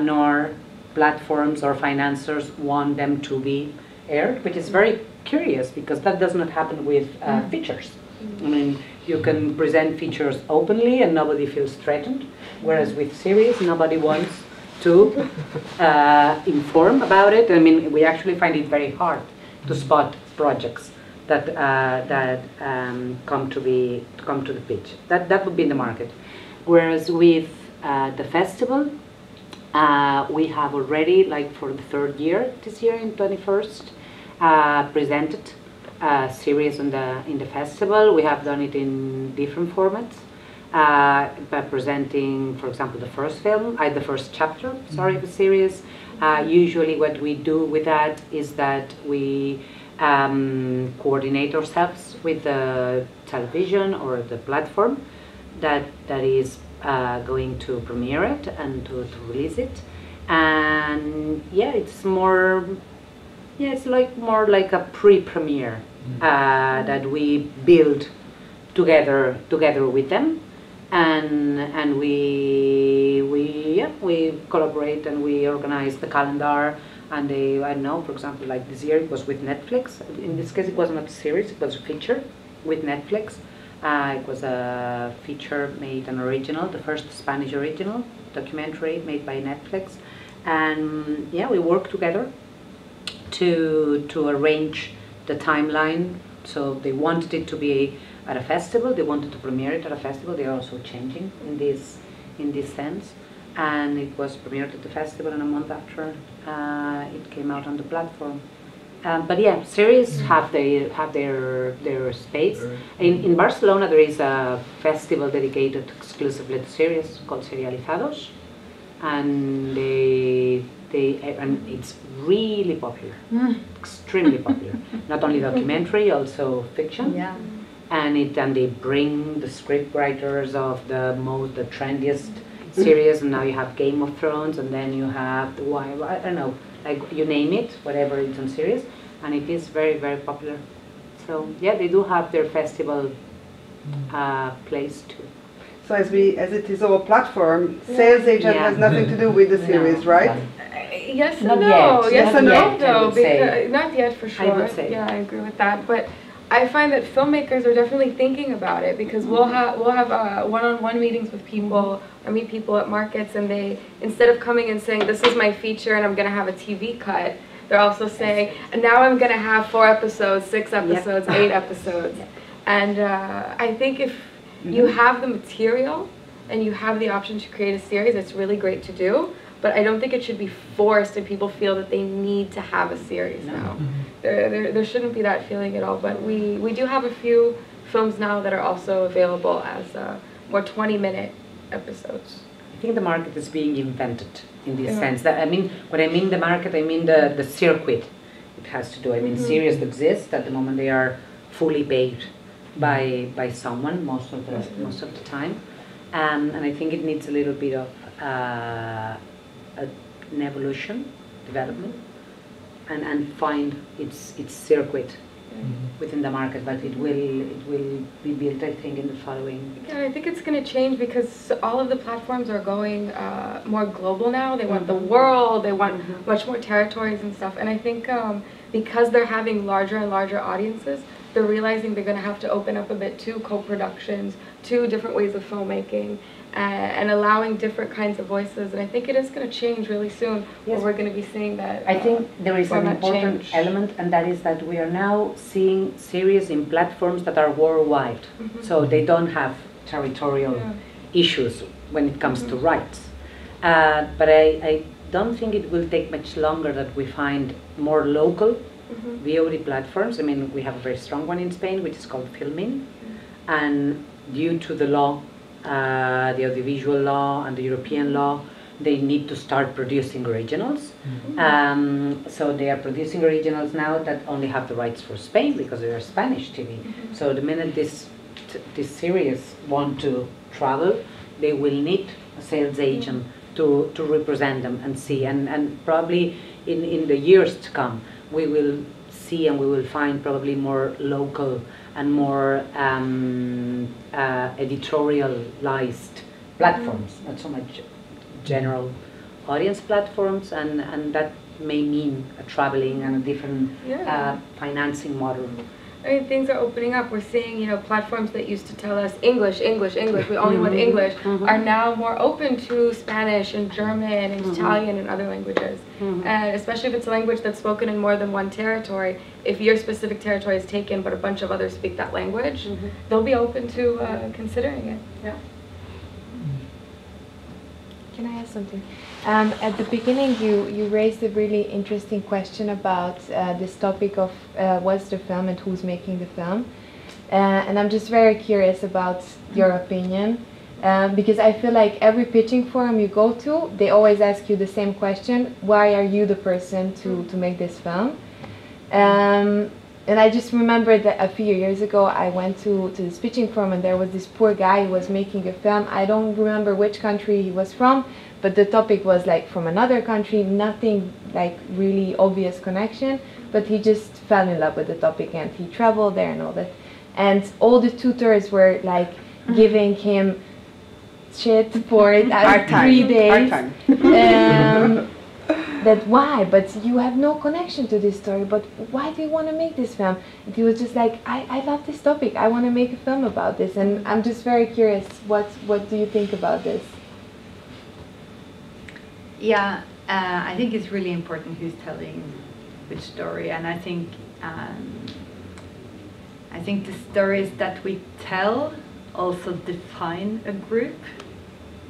nor platforms or financiers want them to be aired, which is very curious, because that does not happen with features. I mean, you can present features openly and nobody feels threatened, whereas with series, nobody wants to inform about it. I mean, we actually find it very hard to spot projects that come to the pitch. That would be in the market. Whereas with the festival, we have already, like for the third year this year in 21st, presented series in the festival. We have done it in different formats, by presenting, for example, the first chapter, of the series. Usually what we do with that is that we coordinate ourselves with the television or the platform that is going to premiere it and to release it. And it's more like a pre-premiere that we build together with them, and we collaborate and we organize the calendar. And I know, for example, like this year it was with Netflix. In this case, it was not a series; it was a feature with Netflix. It was a feature made, an original, the first Spanish original documentary made by Netflix. And we worked together to arrange the timeline. So they wanted it to be at a festival. They wanted to premiere it at a festival. They are also changing in this sense. And it was premiered at the festival, and a month after it came out on the platform. But series have their space. In Barcelona, there is a festival dedicated exclusively to series called Serializados, and and it's really popular, extremely popular. Not only documentary, also fiction. Yeah. And they bring the script writers of the trendiest series, and now you have Game of Thrones, and then you have I don't know, like you name it, whatever it's on series, and it is very, very popular. So yeah, they do have their festival place too. So as it is our platform, sales agent has nothing to do with the series, right? Yes and Not no. yet. Yes Not and yet, no, I though. would say. Because, not yet for sure. I would say. Yeah, I agree with that. But I find that filmmakers are definitely thinking about it, because we'll have one-on-one meetings with people or meet people at markets, and they, instead of coming and saying, this is my feature and I'm going to have a TV cut, they're also saying, and now I'm going to have 4 episodes, 6 episodes, 8 episodes. And I think if you have the material and you have the option to create a series, it's really great to do. But I don't think it should be forced and people feel that they need to have a series now. There shouldn't be that feeling at all. But we do have a few films now that are also available as more 20-minute episodes. I think the market is being invented in this sense. That when I mean the market, I mean the circuit it has to do. I mean, series exist at the moment; they are fully paid by someone most of the time, and I think it needs a little bit of an evolution, development, and find its circuit within the market, but it will be built, I think, in the following. Yeah, I think it's going to change because all of the platforms are going more global now. They want the world, they want much more territories and stuff. And I think because they're having larger and larger audiences, they're realizing they're going to have to open up a bit to co-productions, to different ways of filmmaking, and allowing different kinds of voices. And I think it is going to change really soon. Yes. We're going to be seeing that. I think there is an important element, and that is that we are now seeing series in platforms that are worldwide. So they don't have territorial issues when it comes to rights. But I don't think it will take much longer that we find more local VOD platforms. I mean, we have a very strong one in Spain, which is called Filmin, and due to the law, the audiovisual law and the European law, they need to start producing originals. So they are producing originals now that only have the rights for Spain because they are Spanish TV. So the minute this series want to travel, they will need a sales agent to represent them and see. And probably in the years to come, we will see and we will find probably more local and more editorialized platforms, not so much general audience platforms, and that may mean a traveling and a different financing model. I mean, things are opening up. We're seeing, platforms that used to tell us English, English, English, we only want English, are now more open to Spanish and German and Italian and other languages. And especially if it's a language that's spoken in more than one territory, if your specific territory is taken but a bunch of others speak that language, they'll be open to considering it. Yeah. Can I ask something? At the beginning, you raised a really interesting question about this topic of what's the film and who's making the film. And I'm just very curious about your opinion, because I feel like every pitching forum you go to, they always ask you the same question: why are you the person to make this film? And I just remember that a few years ago I went to this pitching forum, and there was this poor guy who was making a film. I don't remember which country he was from, but the topic was like from another country, nothing like really obvious connection, but he just fell in love with the topic and he traveled there and all that. And all the tutors were like giving him shit for it at 3 days. Hard time. That why, but you have no connection to this story, but why do you want to make this film? And he was just like, I love this topic, I want to make a film about this. And I'm just very curious, what do you think about this? Yeah, I think it's really important who's telling which story, and I think the stories that we tell also define a group.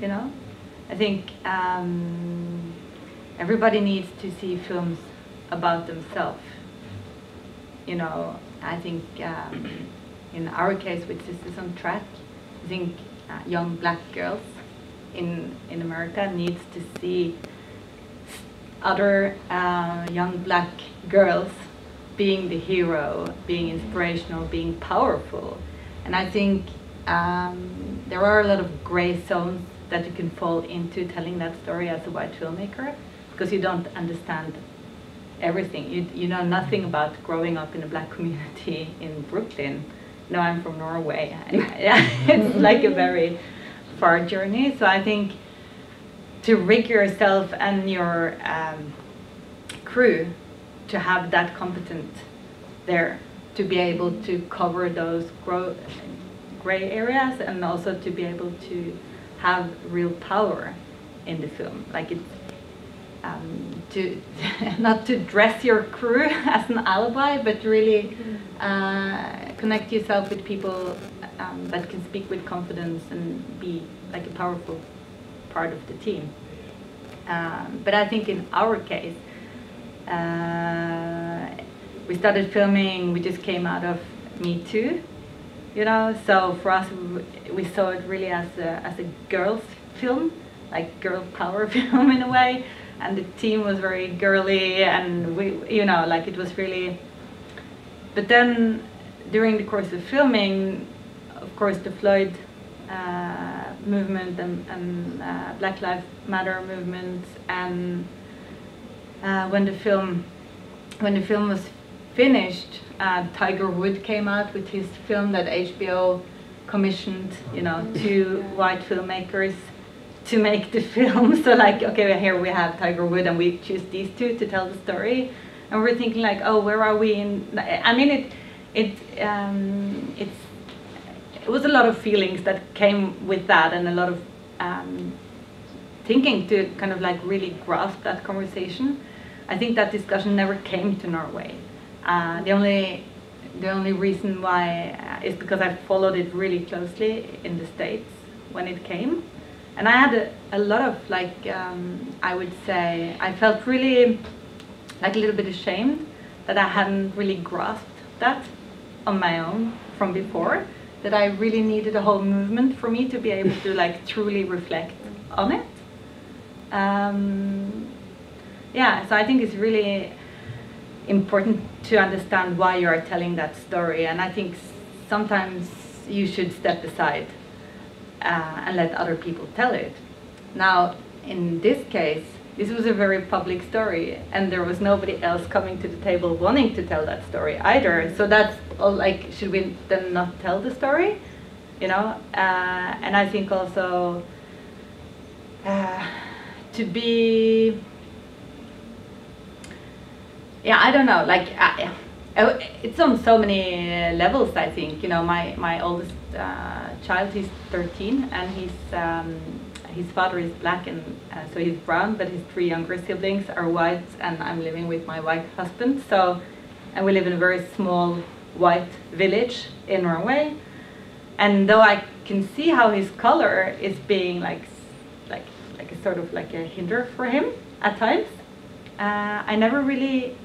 I think everybody needs to see films about themselves. I think in our case with Sisters on Track, I think young black girls in America needs to see other young black girls being the hero, being inspirational, being powerful. And I think there are a lot of gray zones that you can fall into telling that story as a white filmmaker, because you don't understand everything. You know nothing about growing up in a black community in Brooklyn. No, I'm from Norway. Yeah, it's like a very far journey. So I think to rig yourself and your crew to have that competent there, to be able to cover those gray areas, and also to be able to have real power in the film. Like it's to not to dress your crew as an alibi, but really connect yourself with people that can speak with confidence and be like a powerful part of the team. But I think in our case, we started filming, we just came out of Me Too, you know, so for us we saw it really as a girls film, like girl power film in a way, and the team was very girly, and we, you know, like it was really, but then during the course of filming, of course the Floyd movement and Black Lives Matter movement, and when the film was finished, Tiger Wood came out with his film that HBO commissioned, you know, 2 white filmmakers to make the film. So like, okay, well, here we have Tiger Wood, and we choose these 2 to tell the story, and we're thinking like, oh, where are we in? I mean, it was a lot of feelings that came with that, and a lot of thinking to kind of like really grasp that conversation. I think that discussion never came to Norway. The only reason why is because I followed it really closely in the States when it came, and I had a lot of like I would say I felt really like a little bit ashamed that I hadn't really grasped that on my own from before. That I really needed a whole movement for me to be able to like truly reflect on it. Yeah, so I think it's really important to understand why you are telling that story, and I think sometimes you should step aside and let other people tell it. Now, in this case, this was a very public story, and there was nobody else coming to the table wanting to tell that story either. So that's all, like, should we then not tell the story? You know, and I think also to be, yeah, I don't know, like it's on so many levels. I think, you know, my oldest child, he's 13, and his father is black, and so he's brown, but his 3 younger siblings are white, and I'm living with my white husband. So, and we live in a very small white village in Norway. And though I can see how his color is being like a sort of like a hinder for him at times, I never really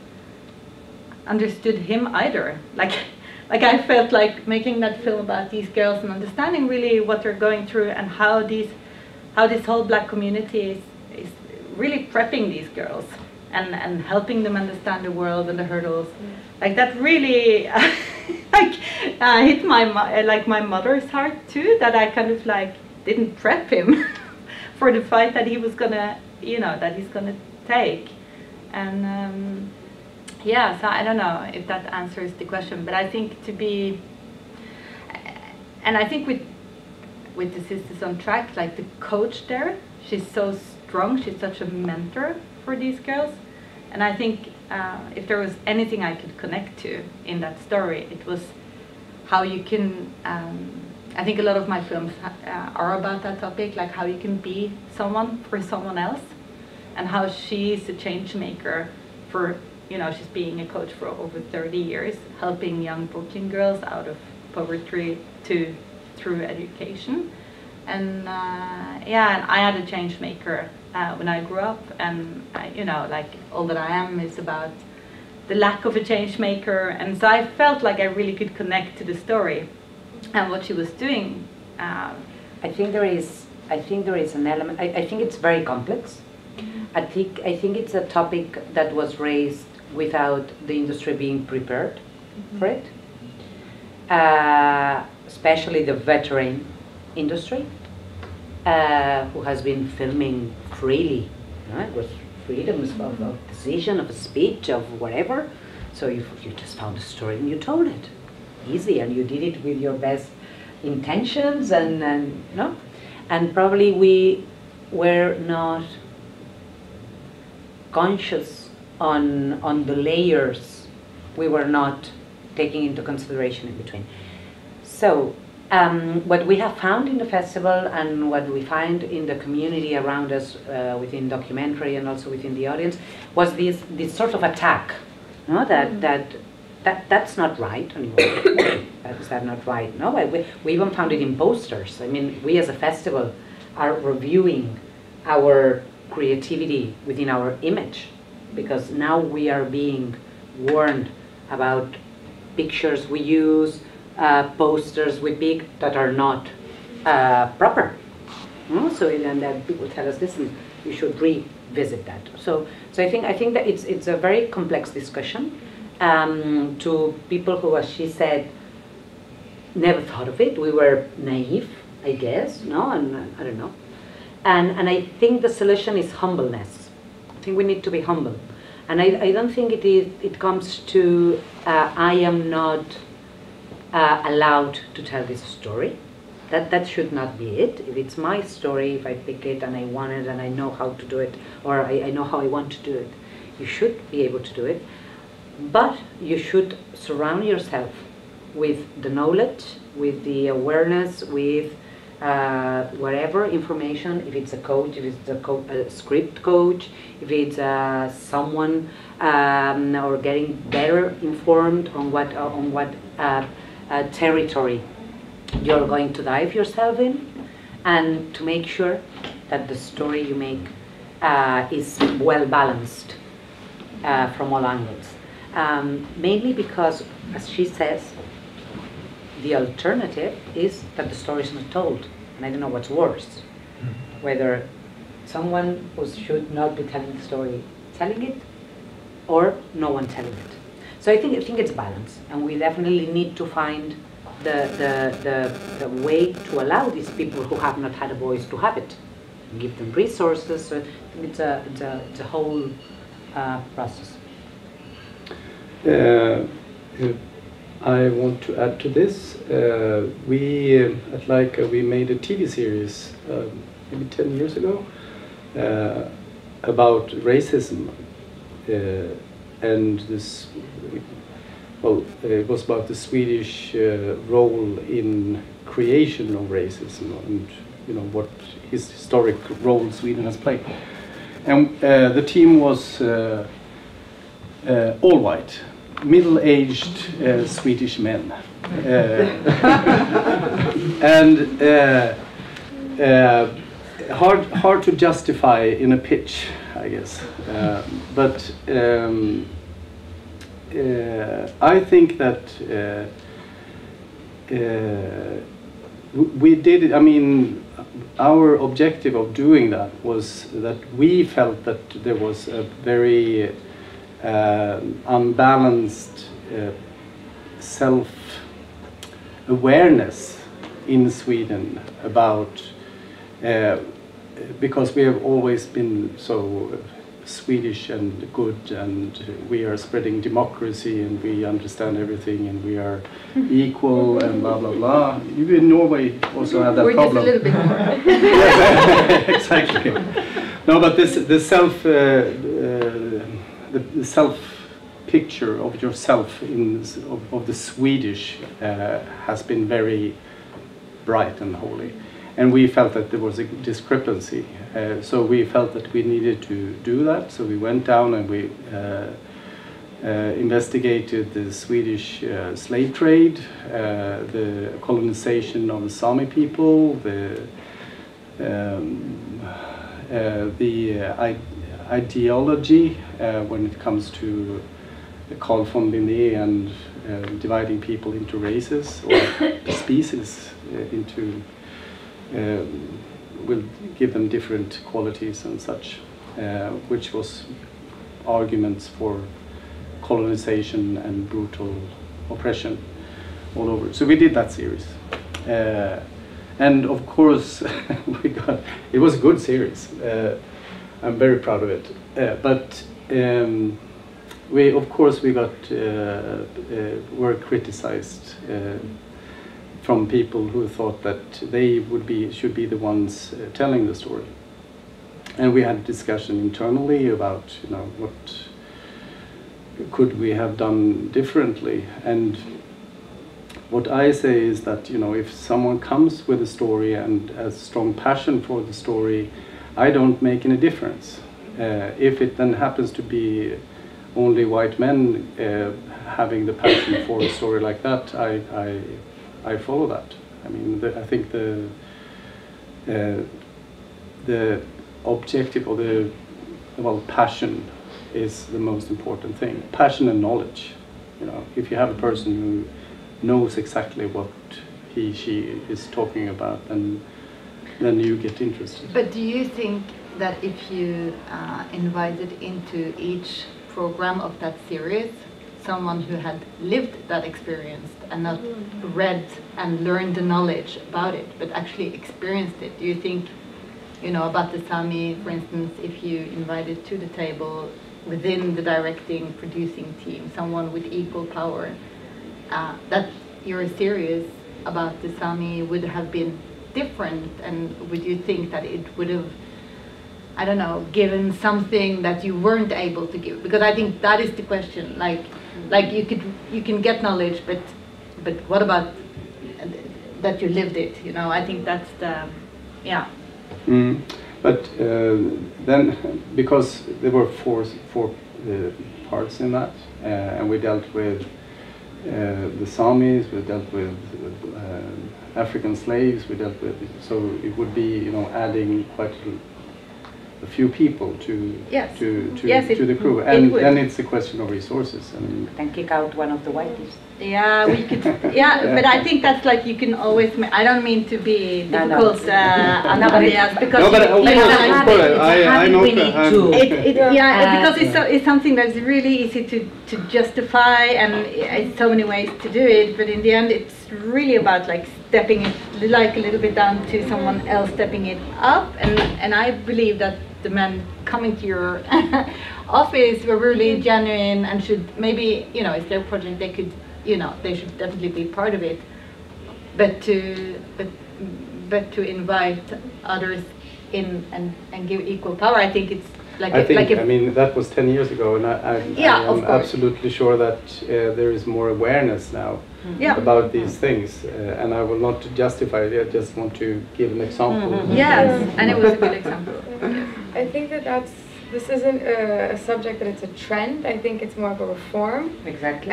understood him either. Like I felt like making that film about these girls and understanding really what they're going through, and how this whole black community is really prepping these girls and helping them understand the world and the hurdles. Like that really hit my mother's heart too, that I kind of like didn't prep him for the fight that he was gonna, you know, that he's gonna take. And yeah, so I don't know if that answers the question, but I think to be, and I think with the Sisters on Track, like the coach there, she's so strong, she's such a mentor for these girls. And I think if there was anything I could connect to in that story, it was how you can, I think a lot of my films are about that topic, like how you can be someone for someone else, and how she's a change maker for, you know, she's being a coach for over 30 years, helping young Brooklyn girls out of poverty through education. And yeah, and I had a change maker when I grew up, and you know, like all that I am is about the lack of a change maker, and so I felt like I really could connect to the story and what she was doing. I think there is I think there is an element. I think it's very complex. I think it's a topic that was raised without the industry being prepared for it, especially the veteran industry, who has been filming freely, with freedoms of decision, of speech, of whatever. So you just found a story and you told it, easy, and you did it with your best intentions, and no, and probably we were not conscious on the layers we were not taking into consideration in between. So what we have found in the festival and what we find in the community around us, within documentary and also within the audience, was this sort of attack, no? That's not right anymore. Is that not right? No, we even found it in posters. I mean, we as a festival are reviewing our creativity within our image, because now we are being warned about pictures we use, posters we pick that are not proper. So and then people tell us, listen, you should revisit that. So I think that it's a very complex discussion, to people who, as she said, never thought of it. We were naive, I guess, no, and I don't know. And I think the solution is humbleness. I think we need to be humble. And I don't think it comes to, I am not allowed to tell this story. That should not be it. If it's my story, if I pick it and I want it and I know how to do it, or I know how I want to do it, you should be able to do it. But you should surround yourself with the knowledge, with the awareness, with whatever information, if it's a coach, if it's a script coach, if it's someone, or getting better informed on what territory you're going to dive yourself in, and to make sure that the story you make is well balanced from all angles. Mainly because, as she says, the alternative is that the story is not told. And I don't know what's worse. Whether someone who should not be telling the story telling it, or no one telling it. So I think it's balance, and we definitely need to find the way to allow these people who have not had a voice to have it, and give them resources. So it's a whole process. I want to add to this. We at Leica, we made a TV series maybe 10 years ago about racism, and this. Well, it was about the Swedish role in creation of racism, and what historic role Sweden has played. And the team was all white, middle-aged Swedish men, and hard to justify in a pitch, I guess, but. I think that we did it. I mean, our objective of doing that was that we felt that there was a very unbalanced self-awareness in Sweden about, because we have always been so Swedish and good, and we are spreading democracy, and we understand everything, and we are equal, and blah blah blah. You in Norway also have that problem. We're just a little bit more. Yes, exactly. No, but the self picture of yourself of the Swedish has been very bright and holy. And we felt that there was a discrepancy, so we felt that we needed to do that. So we went down and we investigated the Swedish slave trade, the colonization of the Sami people, the ideology when it comes to Carl von Linné and dividing people into races or species into will give them different qualities and such, which was arguments for colonization and brutal oppression all over. So we did that series. And of course, it was a good series. I'm very proud of it. But were criticized from people who thought that they should be the ones telling the story. And we had a discussion internally about, what could we have done differently. And what I say is that, if someone comes with a story and has strong passion for the story, I don't make any difference. If it then happens to be only white men having the passion for a story like that, I follow that. I mean, I think the objective or passion is the most important thing. Passion and knowledge. If you have a person who knows exactly what she is talking about, then you get interested. But do you think that if you invited into each program of that series someone who had lived that experience and not read and learned the knowledge about it, but actually experienced it, do you think, about the Sami, for instance, if you invited to the table within the directing, producing team, someone with equal power, that your series about the Sami would have been different, and would you think that it would have, I don't know, given something that you weren't able to give? Because I think that is the question. Like you can get knowledge, but what about that you lived it? I think that's the, yeah. But then, because there were four parts in that, and we dealt with the Samis, we dealt with African slaves, so it would be, adding quite a few people to the crew, and then it's a question of resources. Then kick out one of the whiteys. Yeah, we could. Yeah, but I think that's like you can always. I don't mean to be difficult, Andreas, because because it's something that's really easy to justify, and it's so many ways to do it. But in the end, it's really about like stepping it like a little bit down to someone else stepping it up, and I believe that the men coming to your office were really genuine and should maybe, it's their project, they could, they should definitely be part of it, but to invite others in and give equal power, I think it's like that was 10 years ago, and I am absolutely sure that there is more awareness now about these things, and I will not justify it, I just want to give an example. Yes, and it was a good example. I think this isn't a subject that it's a trend. I think it's more of a reform. Exactly.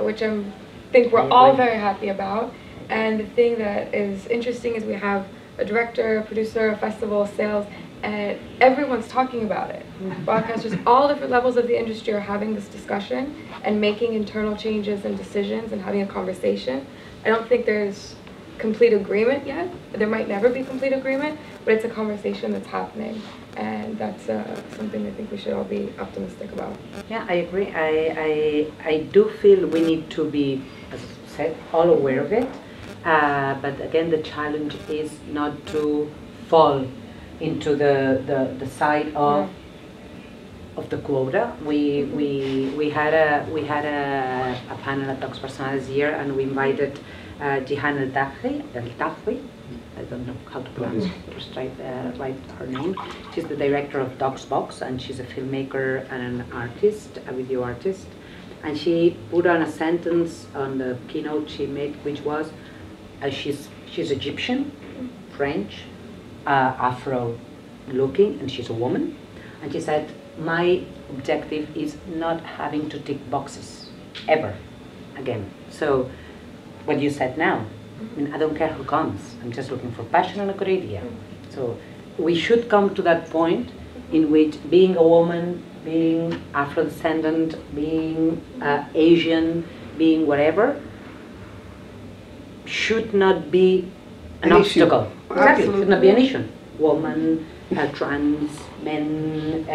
Which I think we're all very happy about. And the thing that is interesting is we have a director, a producer, a festival, sales, and everyone's talking about it. Broadcasters, all different levels of the industry are having this discussion and making internal changes and decisions and having a conversation. I don't think there's complete agreement yet. There might never be complete agreement, but it's a conversation that's happening, and that's something I think we should all be optimistic about. Yeah, I agree. I do feel we need to be, as I said, all aware of it, but again, the challenge is not to fall into the side of the quota. We had a panel at Docs Persona this year, and we invited Jihan El-Tahwi, I don't know how to pronounce right her name. She's the director of Docs Box, and she's a filmmaker and an artist, a video artist. And she put on a sentence on the keynote she made, which was, she's Egyptian, French, Afro-looking, and she's a woman. And she said, my objective is not having to tick boxes, ever, again. So, what you said now, I don't care who comes, I'm just looking for passion and a good idea. So we should come to that point in which being a woman, being Afro-descendant, being Asian, being whatever, should not be an obstacle. Exactly, should not be an issue. woman, trans, men,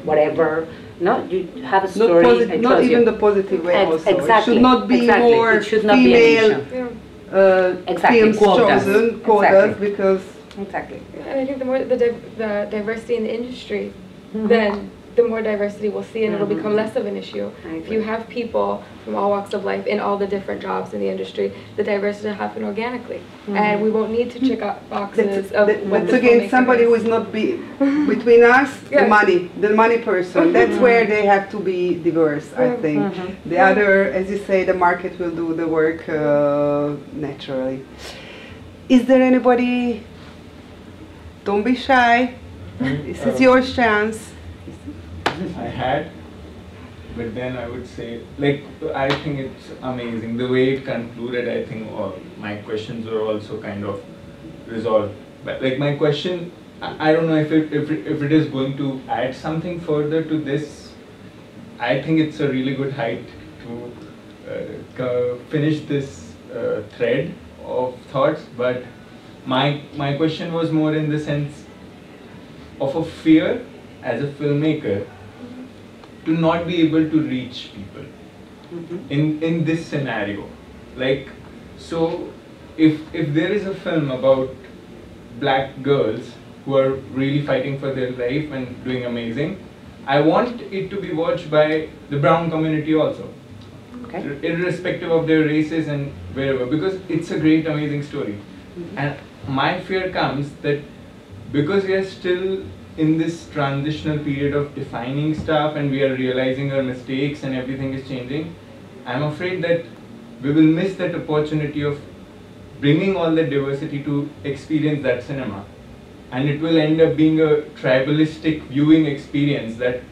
whatever. No, you have a story. Not even the positive way also. Exactly. It should not be more it should not female be films chosen, quotas, because... Exactly. And I think the more the diversity in the industry, then the more diversity we'll see, and it'll become less of an issue. If you have people from all walks of life in all the different jobs in the industry, the diversity will happen organically, and we won't need to check out boxes of what That's again somebody who is not between us, the money person. That's where they have to be diverse, I think. The other, as you say, the market will do the work naturally. Is there anybody? Don't be shy. This is your chance. I had, but then I would say, like, I think it's amazing. The way it concluded, I think all my questions were also kind of resolved. But like my question, I don't know if it is going to add something further to this. I think it's a really good height to finish this thread of thoughts. But my question was more in the sense of a fear as a filmmaker to not be able to reach people in this scenario. Like, so if there is a film about black girls who are really fighting for their life and doing amazing, I want it to be watched by the brown community also, irrespective of their races and wherever, because it's a great, amazing story. And my fear comes that because we are still in this transitional period of defining stuff and we are realizing our mistakes and everything is changing, I'm afraid that we will miss that opportunity of bringing all that diversity to experience that cinema. And it will end up being a tribalistic viewing experience that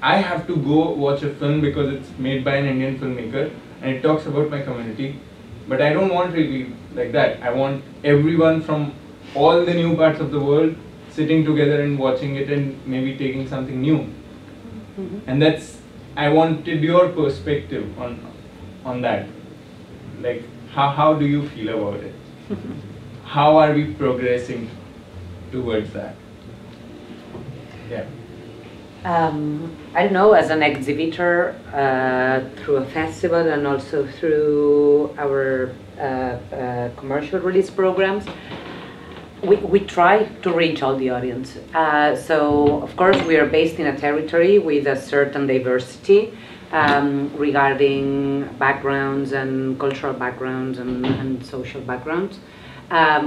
I have to go watch a film because it's made by an Indian filmmaker and it talks about my community. But I don't want really like that. I want everyone from all the new parts of the world sitting together and watching it and maybe taking something new. And that's, I wanted your perspective on that. Like, how do you feel about it? How are we progressing towards that? Yeah. I don't know, as an exhibitor through a festival and also through our commercial release programs, we try to reach all the audience. So, of course, we are based in a territory with a certain diversity regarding backgrounds and cultural backgrounds and social backgrounds. I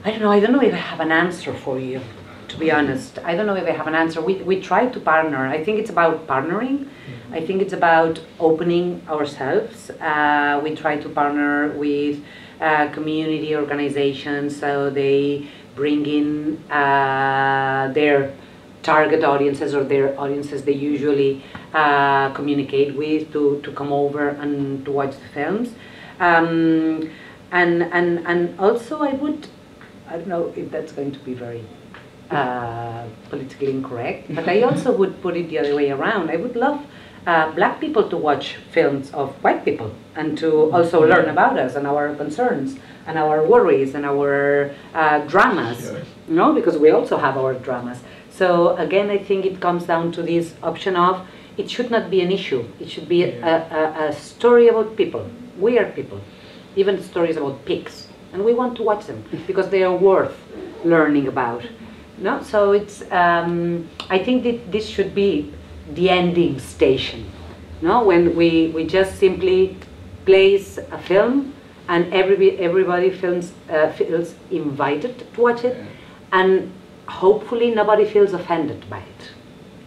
don't know if I have an answer for you, to be honest. I don't know if I have an answer. We try to partner. I think it's about partnering. I think it's about opening ourselves. We try to partner with community organizations, so they bring in their target audiences or their audiences they usually communicate with to come over and to watch the films. And also I don't know if that's going to be very politically incorrect, but I also would put it the other way around. I would love black people to watch films of white people and to also learn about us and our concerns and our worries and our dramas, Sure. you know, because we also have our dramas. So again, I think it comes down to this option of it should not be an issue. It should be a story about people. We are people. Even stories about pigs, and we want to watch them because they are worth learning about. No, so it's. I think that this should be the ending station. No, when we just simply place a film and everybody feels invited to watch it, and hopefully nobody feels offended by it.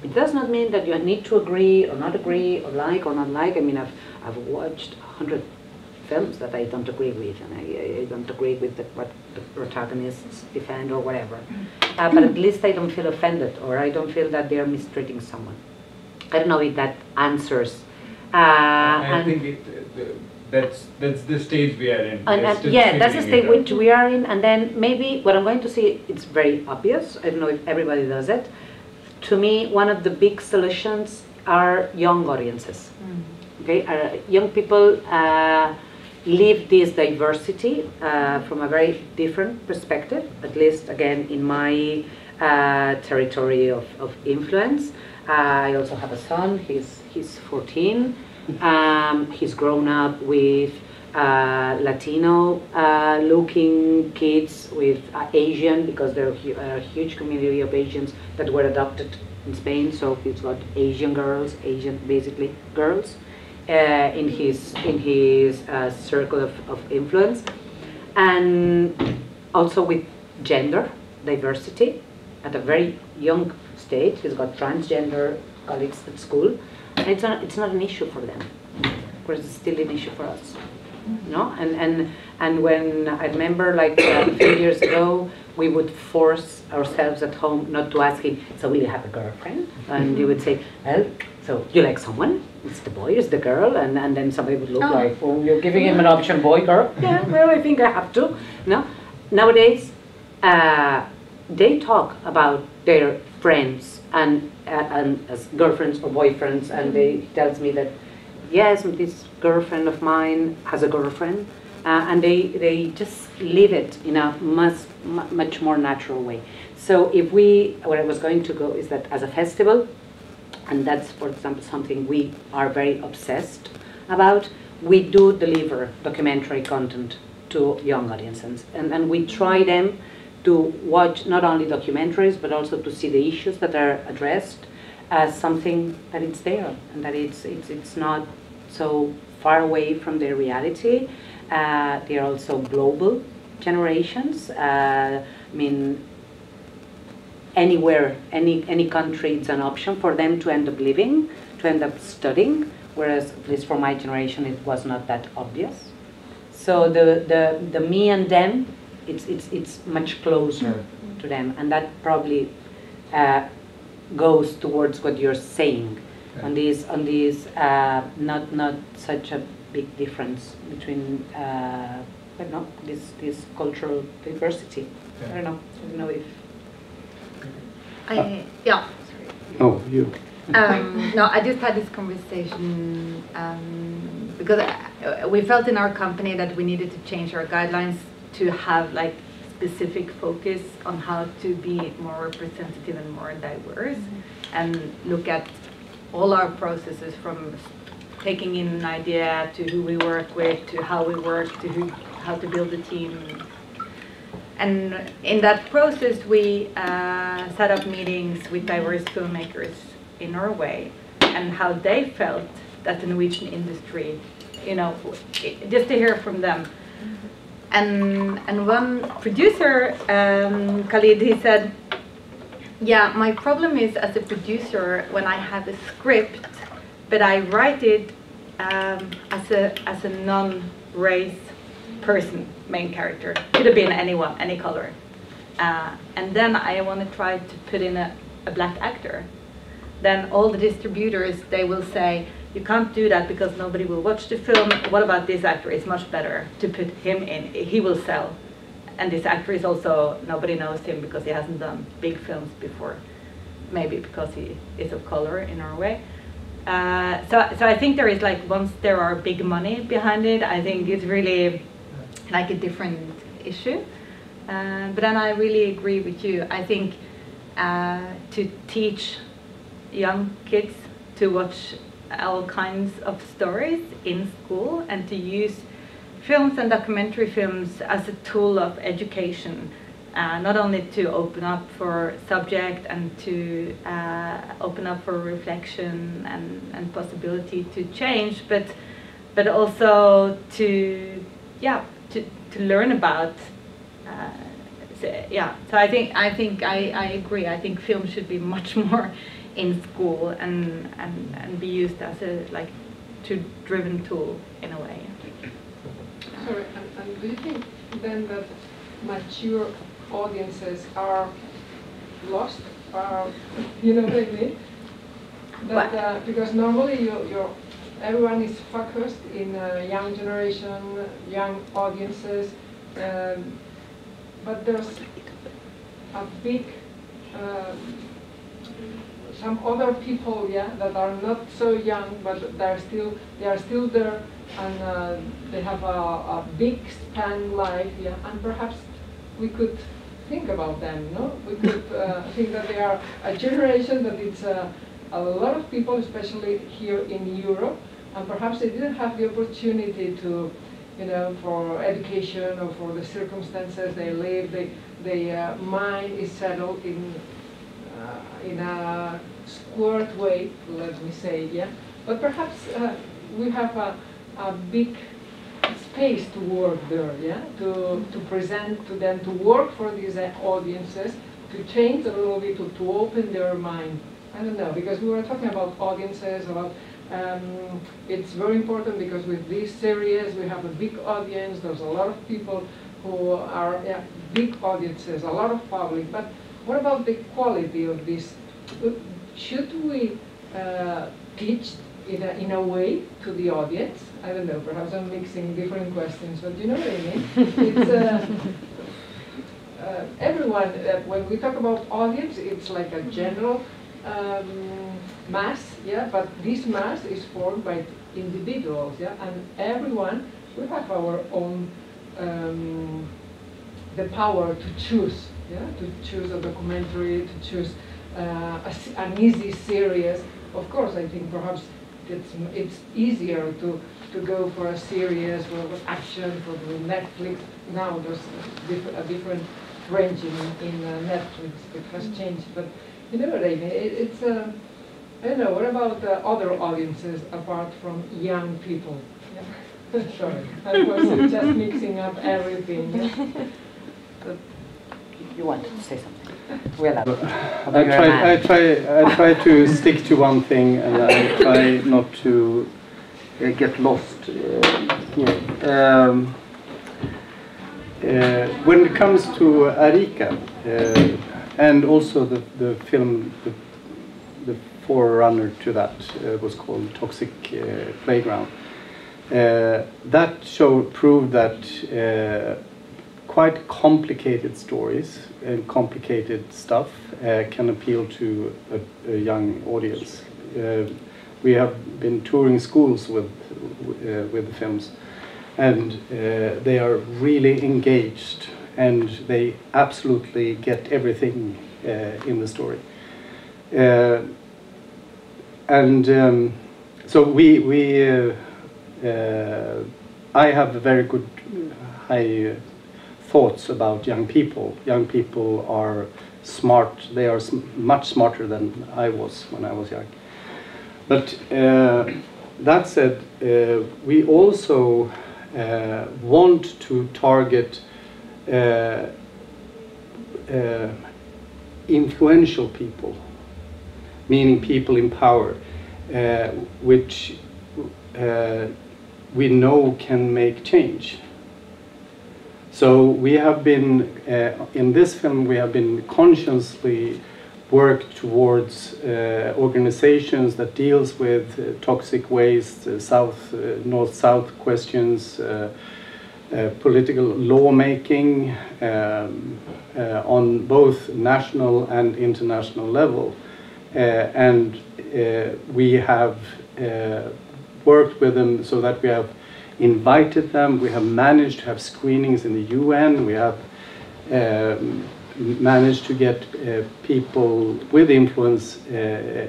It does not mean that you need to agree or not agree or like or not like. I mean, I've watched 100 films that I don't agree with, and I don't agree with what the protagonists defend or whatever. But at least I don't feel offended, or I don't feel that they are mistreating someone. I don't know if that answers. I think that's the stage we are in. Yeah, that's the stage which we are in, and then maybe what I'm going to say, it's very obvious. I don't know if everybody does it. To me, one of the big solutions are young audiences. Okay, young people live this diversity from a very different perspective, at least again in my territory of influence. I also have a son, he's 14. He's grown up with Latino looking kids, with Asian, because there are a huge community of Asians that were adopted in Spain, so he's got Asian girls, basically girls, in his circle of influence, and also with gender diversity at a very young stage. He's got transgender colleagues at school, and it's not an issue for them, whereas it's still an issue for us. No, and when I remember, like a few years ago, we would force ourselves at home not to ask him, so will you have a girlfriend? And you would say, well, so you like someone? It's the boy, it's the girl, and then somebody would look like, oh, you're giving him an option, boy, girl? Yeah, well, I think I have to. No, nowadays, they talk about their friends and as girlfriends or boyfriends, and he tells me that, yes, this girlfriend of mine has a girlfriend, and they just live it in a much more natural way. So where I was going to go is that as a festival, and that's, for example, something we are very obsessed about, we do deliver documentary content to young audiences, and we try them to watch not only documentaries, but also to see the issues that are addressed as something that it's there, and that it's not so far away from their reality. They are also global generations. I mean, anywhere, any country, it's an option for them to end up living, to end up studying, whereas, at least for my generation, it was not that obvious. So the me and them, it's much closer to them, and that probably goes towards what you're saying. Okay. On these not such a big difference between but no, this cultural diversity. Okay. I don't know if yeah. Oh, you. No, I just had this conversation because we felt in our company that we needed to change our guidelines to have like specific focus on how to be more representative and more diverse, and look at all our processes from taking in an idea to who we work with, to how we work, to how to build a team. And in that process, we set up meetings with diverse filmmakers in Norway, and how they felt that the Norwegian industry, you know, just to hear from them. And one producer, Khalid, he said, yeah, my problem is as a producer when I have a script, but I write it as a non-race person, main character. Could have been anyone, any color. And then I want to try to put in a black actor. Then all the distributors, they will say, you can't do that because nobody will watch the film. What about this actor? It's much better to put him in. He will sell. And this actor is also, nobody knows him because he hasn't done big films before. Maybe because he is of color in Norway. So I think there is like, once there are big money behind it, I think it's really like a different issue. But then I really agree with you. I think to teach young kids to watch all kinds of stories in school and to use films and documentary films as a tool of education, not only to open up for subject and to open up for reflection and possibility to change, but also to learn about. So I think I agree. I think film should be much more in school and be used as a driven tool in a way. Sorry, and do you think then that mature audiences are lost? You know what I mean? That, because normally everyone is focused in young generation, young audiences, but there's a big some other people, yeah, that are not so young, but they are still there, and they have a big span life, yeah, and perhaps we could think about them, no? We could think that they are a generation that it's a lot of people, especially here in Europe, and perhaps they didn't have the opportunity to, you know, for education or for the circumstances they live. Their mind is settled in a squared way, let me say, yeah. But perhaps we have a big space to work there, yeah, to present to them, to work for these audiences, to change a little bit, to open their mind. I don't know, because we were talking about audiences, about it's very important because with this series we have a big audience. There's a lot of people who are big audiences, a lot of public. But what about the quality of this? Should we teach in a way to the audience? I don't know, perhaps I'm mixing different questions, but you know what I mean? It's, everyone, when we talk about audience, it's like a general mass, yeah, but this mass is formed by individuals, yeah, and everyone, we have our own, the power to choose, yeah, to choose a documentary, to choose an easy series. Of course, I think perhaps it's easier to go for a series with action for Netflix. Now there's a different range in Netflix. It has changed, but you know what I mean? It's I don't know. What about other audiences apart from young people? Yeah. Sorry, I was just mixing up everything. Yeah. But you wanted to say something? Well, I try to stick to one thing, and I try not to get lost here. When it comes to Arica, and also the film, the forerunner to that was called Toxic Playground. That show proved that quite complicated stories and complicated stuff can appeal to a young audience. We have been touring schools with the films, and they are really engaged, and they absolutely get everything in the story. So I have a very good high thoughts about young people. Young people are smart. They are much smarter than I was when I was young. But that said, we also want to target influential people, meaning people in power, which we know can make change. So we have been, in this film, we have been consciously worked towards organizations that deals with toxic waste, north-south questions, political lawmaking on both national and international level. And we have worked with them so that we have invited them, we have managed to have screenings in the UN, we have managed to get people with influence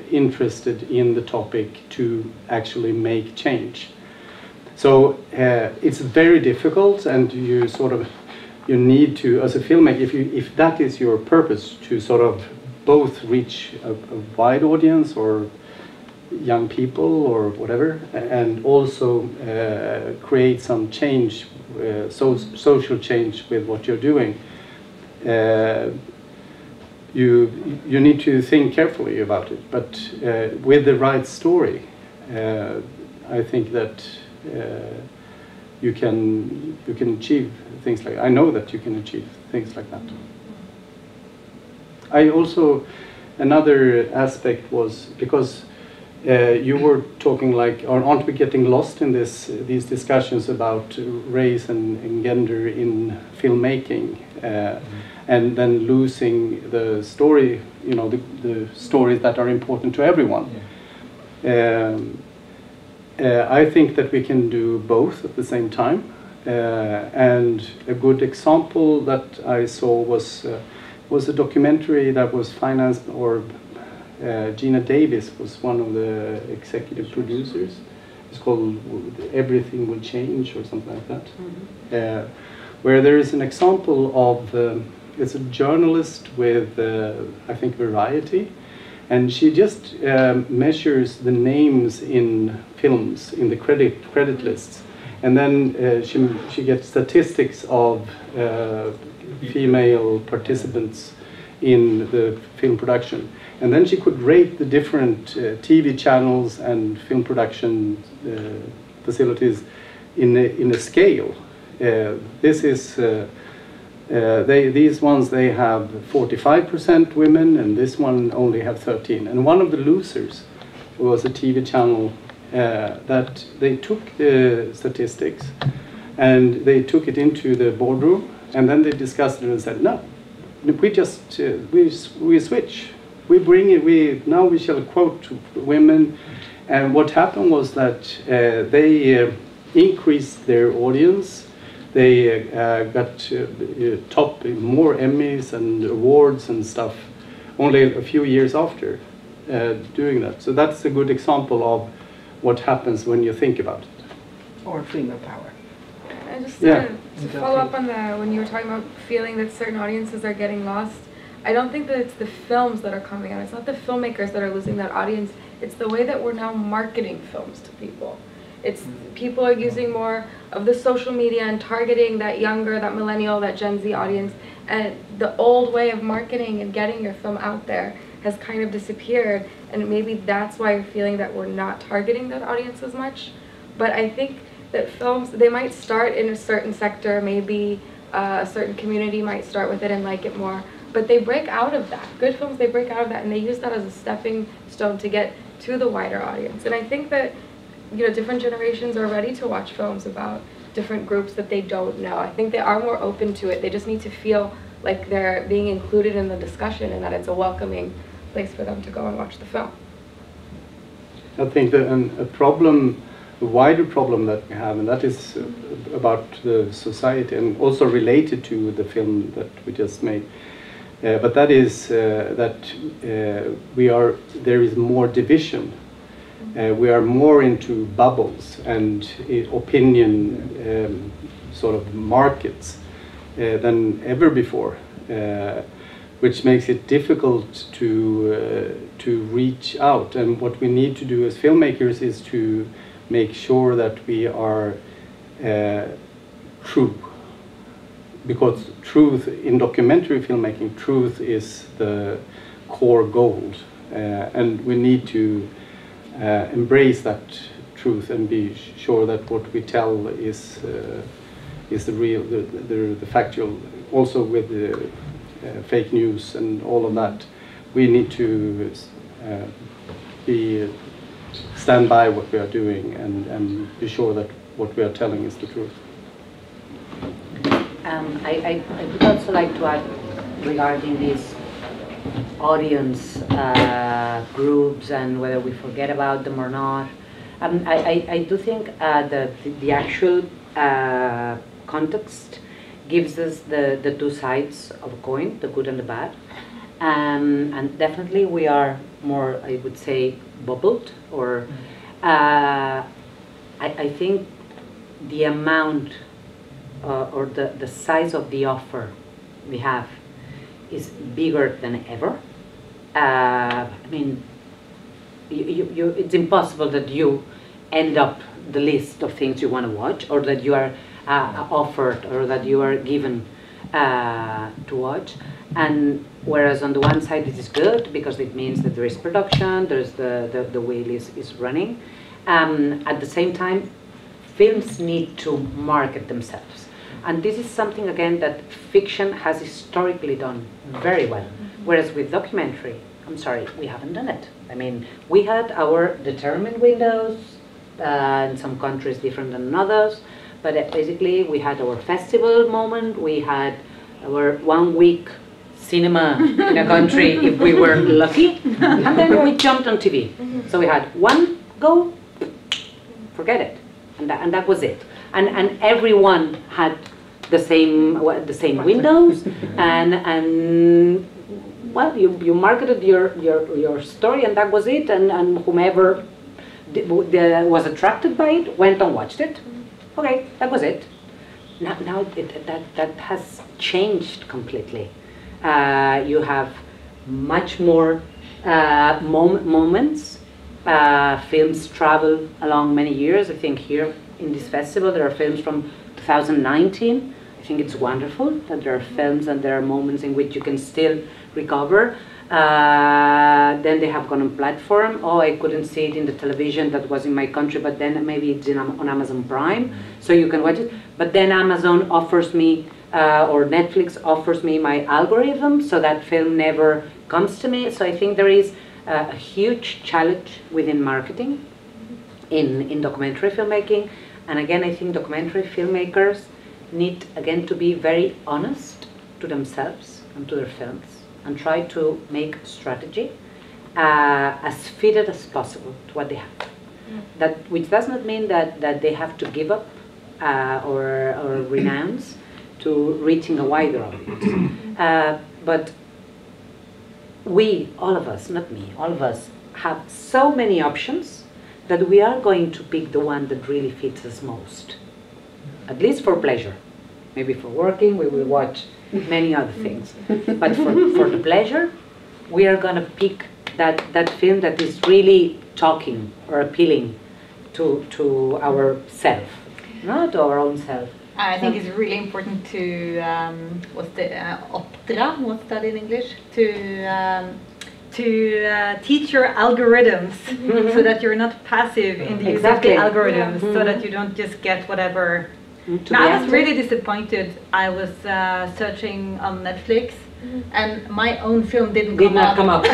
interested in the topic to actually make change. So it's very difficult, and you need to, as a filmmaker, if that is your purpose, to sort of both reach a wide audience or young people or whatever, and also create some change, social change with what you're doing. You need to think carefully about it, but with the right story, I think that you can achieve things like, I know that you can achieve things like that. I also, another aspect was because you were talking like, aren't we getting lost in these discussions about race and gender in filmmaking, and then losing the story, you know, the stories that are important to everyone? I think that we can do both at the same time, and a good example that I saw was a documentary that was financed, or Gina Davis was one of the executive producers. It's called Everything Will Change or something like that, where there is an example of, it's a journalist with, I think, Variety, and she just measures the names in films, in the credit lists, and then she gets statistics of female participants in the film production. And then she could rate the different TV channels and film production facilities in a scale. This is these ones, they have 45% women, and this one only have 13. And one of the losers was a TV channel that they took the statistics and they took it into the boardroom, and then they discussed it and said, no, we just we switch. We bring it. Now we shall quote women, and what happened was that they increased their audience. They got more Emmys and awards and stuff only a few years after doing that. So that's a good example of what happens when you think about it. Or female power. And just to follow up on when you were talking about feeling that certain audiences are getting lost, I don't think that it's the films that are coming out. It's not the filmmakers that are losing that audience. It's the way that we're now marketing films to people. It's people are using more of the social media and targeting that younger, that millennial, that Gen Z audience. And the old way of marketing and getting your film out there has kind of disappeared. And maybe that's why you're feeling that we're not targeting that audience as much. But I think that films, they might start in a certain sector. Maybe a certain community might start with it and like it more. But they break out of that. Good films, they break out of that, and they use that as a stepping stone to get to the wider audience. And I think that, you know, different generations are ready to watch films about different groups that they don't know. I think they are more open to it. They just need to feel like they're being included in the discussion and that it's a welcoming place for them to go and watch the film. I think that a wider problem that we have, and that is about the society and also related to the film that we just made. But that is that there is more division. We are more into bubbles and opinion sort of markets than ever before, which makes it difficult to reach out. And what we need to do as filmmakers is to make sure that we are true. Because truth, in documentary filmmaking, truth is the core goal. And we need to embrace that truth and be sure that what we tell is the real, the factual. Also with the fake news and all of that, we need to stand by what we are doing and be sure that what we are telling is the truth. I would also like to add regarding these audience groups and whether we forget about them or not. I do think the actual context gives us the two sides of a coin, the good and the bad. And definitely we are more, I would say, bubbled, or I think the amount or the size of the offer we have is bigger than ever. I mean, it's impossible that you end up the list of things you want to watch, or that you are offered, or that you are given to watch. And whereas on the one side this is good because it means that there is production, there's the wheel is running. At the same time, films need to market themselves. And this is something, again, that fiction has historically done very well. Whereas with documentary, I'm sorry, we haven't done it. I mean, we had our determined windows, in some countries different than others, but basically we had our festival moment, we had our 1 week cinema in a country if we were lucky, and then we jumped on TV. So we had one go, forget it, and that was it. And everyone had the same windows, and well, you marketed your story, and that was it. And whomever was attracted by it went and watched it. Okay, that was it. Now that has changed completely. You have much more moments. Films travel along many years. I think here in this festival there are films from 2019. I think it's wonderful that there are films and there are moments in which you can still recover. Then they have gone on platform. Oh, I couldn't see it in the television that was in my country, but then maybe it's on Amazon Prime, so you can watch it. But then Amazon offers me, or Netflix offers me my algorithm, so that film never comes to me. So I think there is a huge challenge within marketing in documentary filmmaking. And again, I think documentary filmmakers need, again, to be very honest to themselves and to their films and try to make strategy as fitted as possible to what they have. Which does not mean that they have to give up or renounce to reaching a wider audience. But we, all of us, not me, all of us, have so many options that we are going to pick the one that really fits us most. At least for pleasure. Maybe for working, we will watch many other things. But for the pleasure, we are going to pick that film that is really talking or appealing to our self, not our own self. I think it's really important to what's that in English? To teach your algorithms so that you're not passive in the use of the algorithms, so that you don't just get whatever. Now, I was really disappointed. I was searching on Netflix, and my own film did not come up.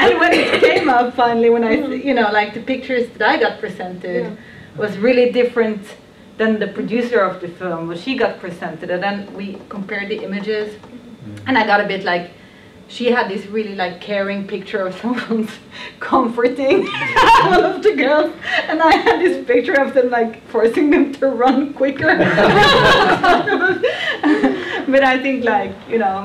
And when it came up finally, when I, like the pictures that I got presented was really different than the producer of the film, what she got presented, and then we compared the images, and I got a bit like, she had this really like caring picture of someone's comforting one of the girls, and I had this picture of them like forcing them to run quicker. But I think like,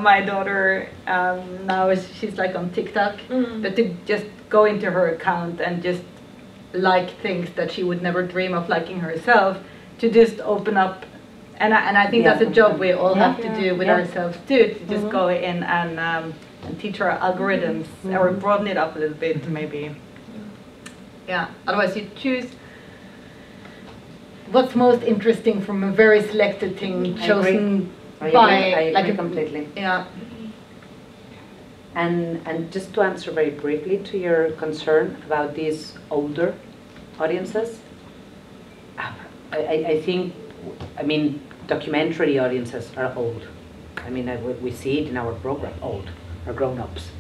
my daughter now she's like on TikTok, but to just go into her account and just like things that she would never dream of liking herself, to just open up, and I think that's a job we all have to do with ourselves too, to just go in and teach our algorithms, or broaden it up a little bit maybe. Yeah, otherwise you choose what's most interesting from a very selected thing chosen I agree completely. Yeah. And just to answer very briefly to your concern about these older audiences, I think, documentary audiences are old. We see it in our program, old, or grown-ups.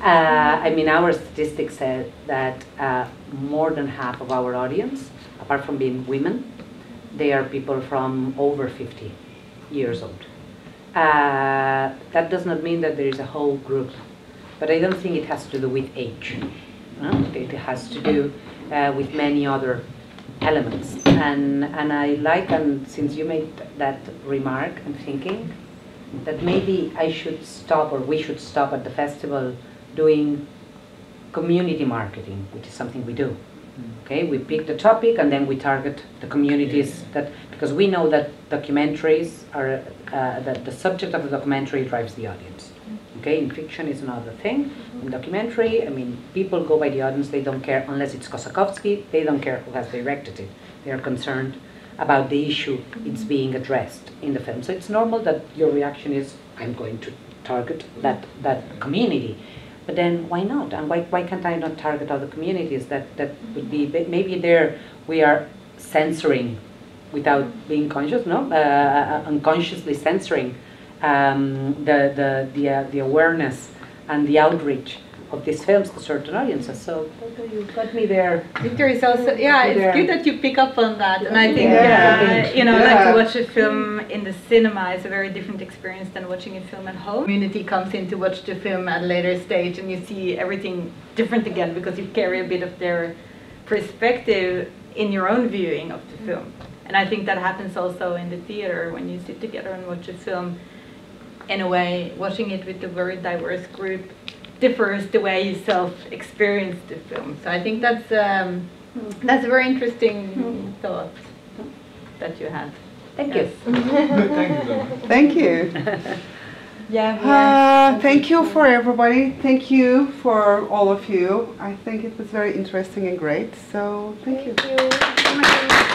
Our statistics said that more than half of our audience, apart from being women, they are people from over 50 years old. That does not mean that there is a whole group, but I don't think it has to do with age. It has to do with many other elements. And I like, and since you made that remark, I'm thinking that maybe I should stop, or we should stop at the festival doing community marketing, which is something we do. Okay, we pick the topic and then we target the communities because we know that documentaries are that the subject of the documentary drives the audience. Okay, in fiction is another thing. In documentary, people go by the audience. They don't care unless it's Kosakovsky. They don't care who has directed it. They are concerned about the issue it's being addressed in the film. So it's normal that your reaction is, I'm going to target that community. But then why not? And why can't I not target other communities? That would be, maybe there we are censoring without being conscious, unconsciously censoring the awareness and the outreach of these films to certain audiences. So you got me there. Victor is also, yeah, it's good that you pick up on that. And I think, Yeah. like to watch a film in the cinema is a very different experience than watching a film at home. Community comes in to watch the film at a later stage and you see everything different again because you carry a bit of their perspective in your own viewing of the film. And I think that happens also in the theater when you sit together and watch a film. In a way, watching it with a very diverse group differs the way you self-experience the film. So I think that's a very interesting thought that you had. Thank you. Thank you so much. Thank you. Thank you for everybody. Thank you for all of you. I think it was very interesting and great. So thank you. Thank you.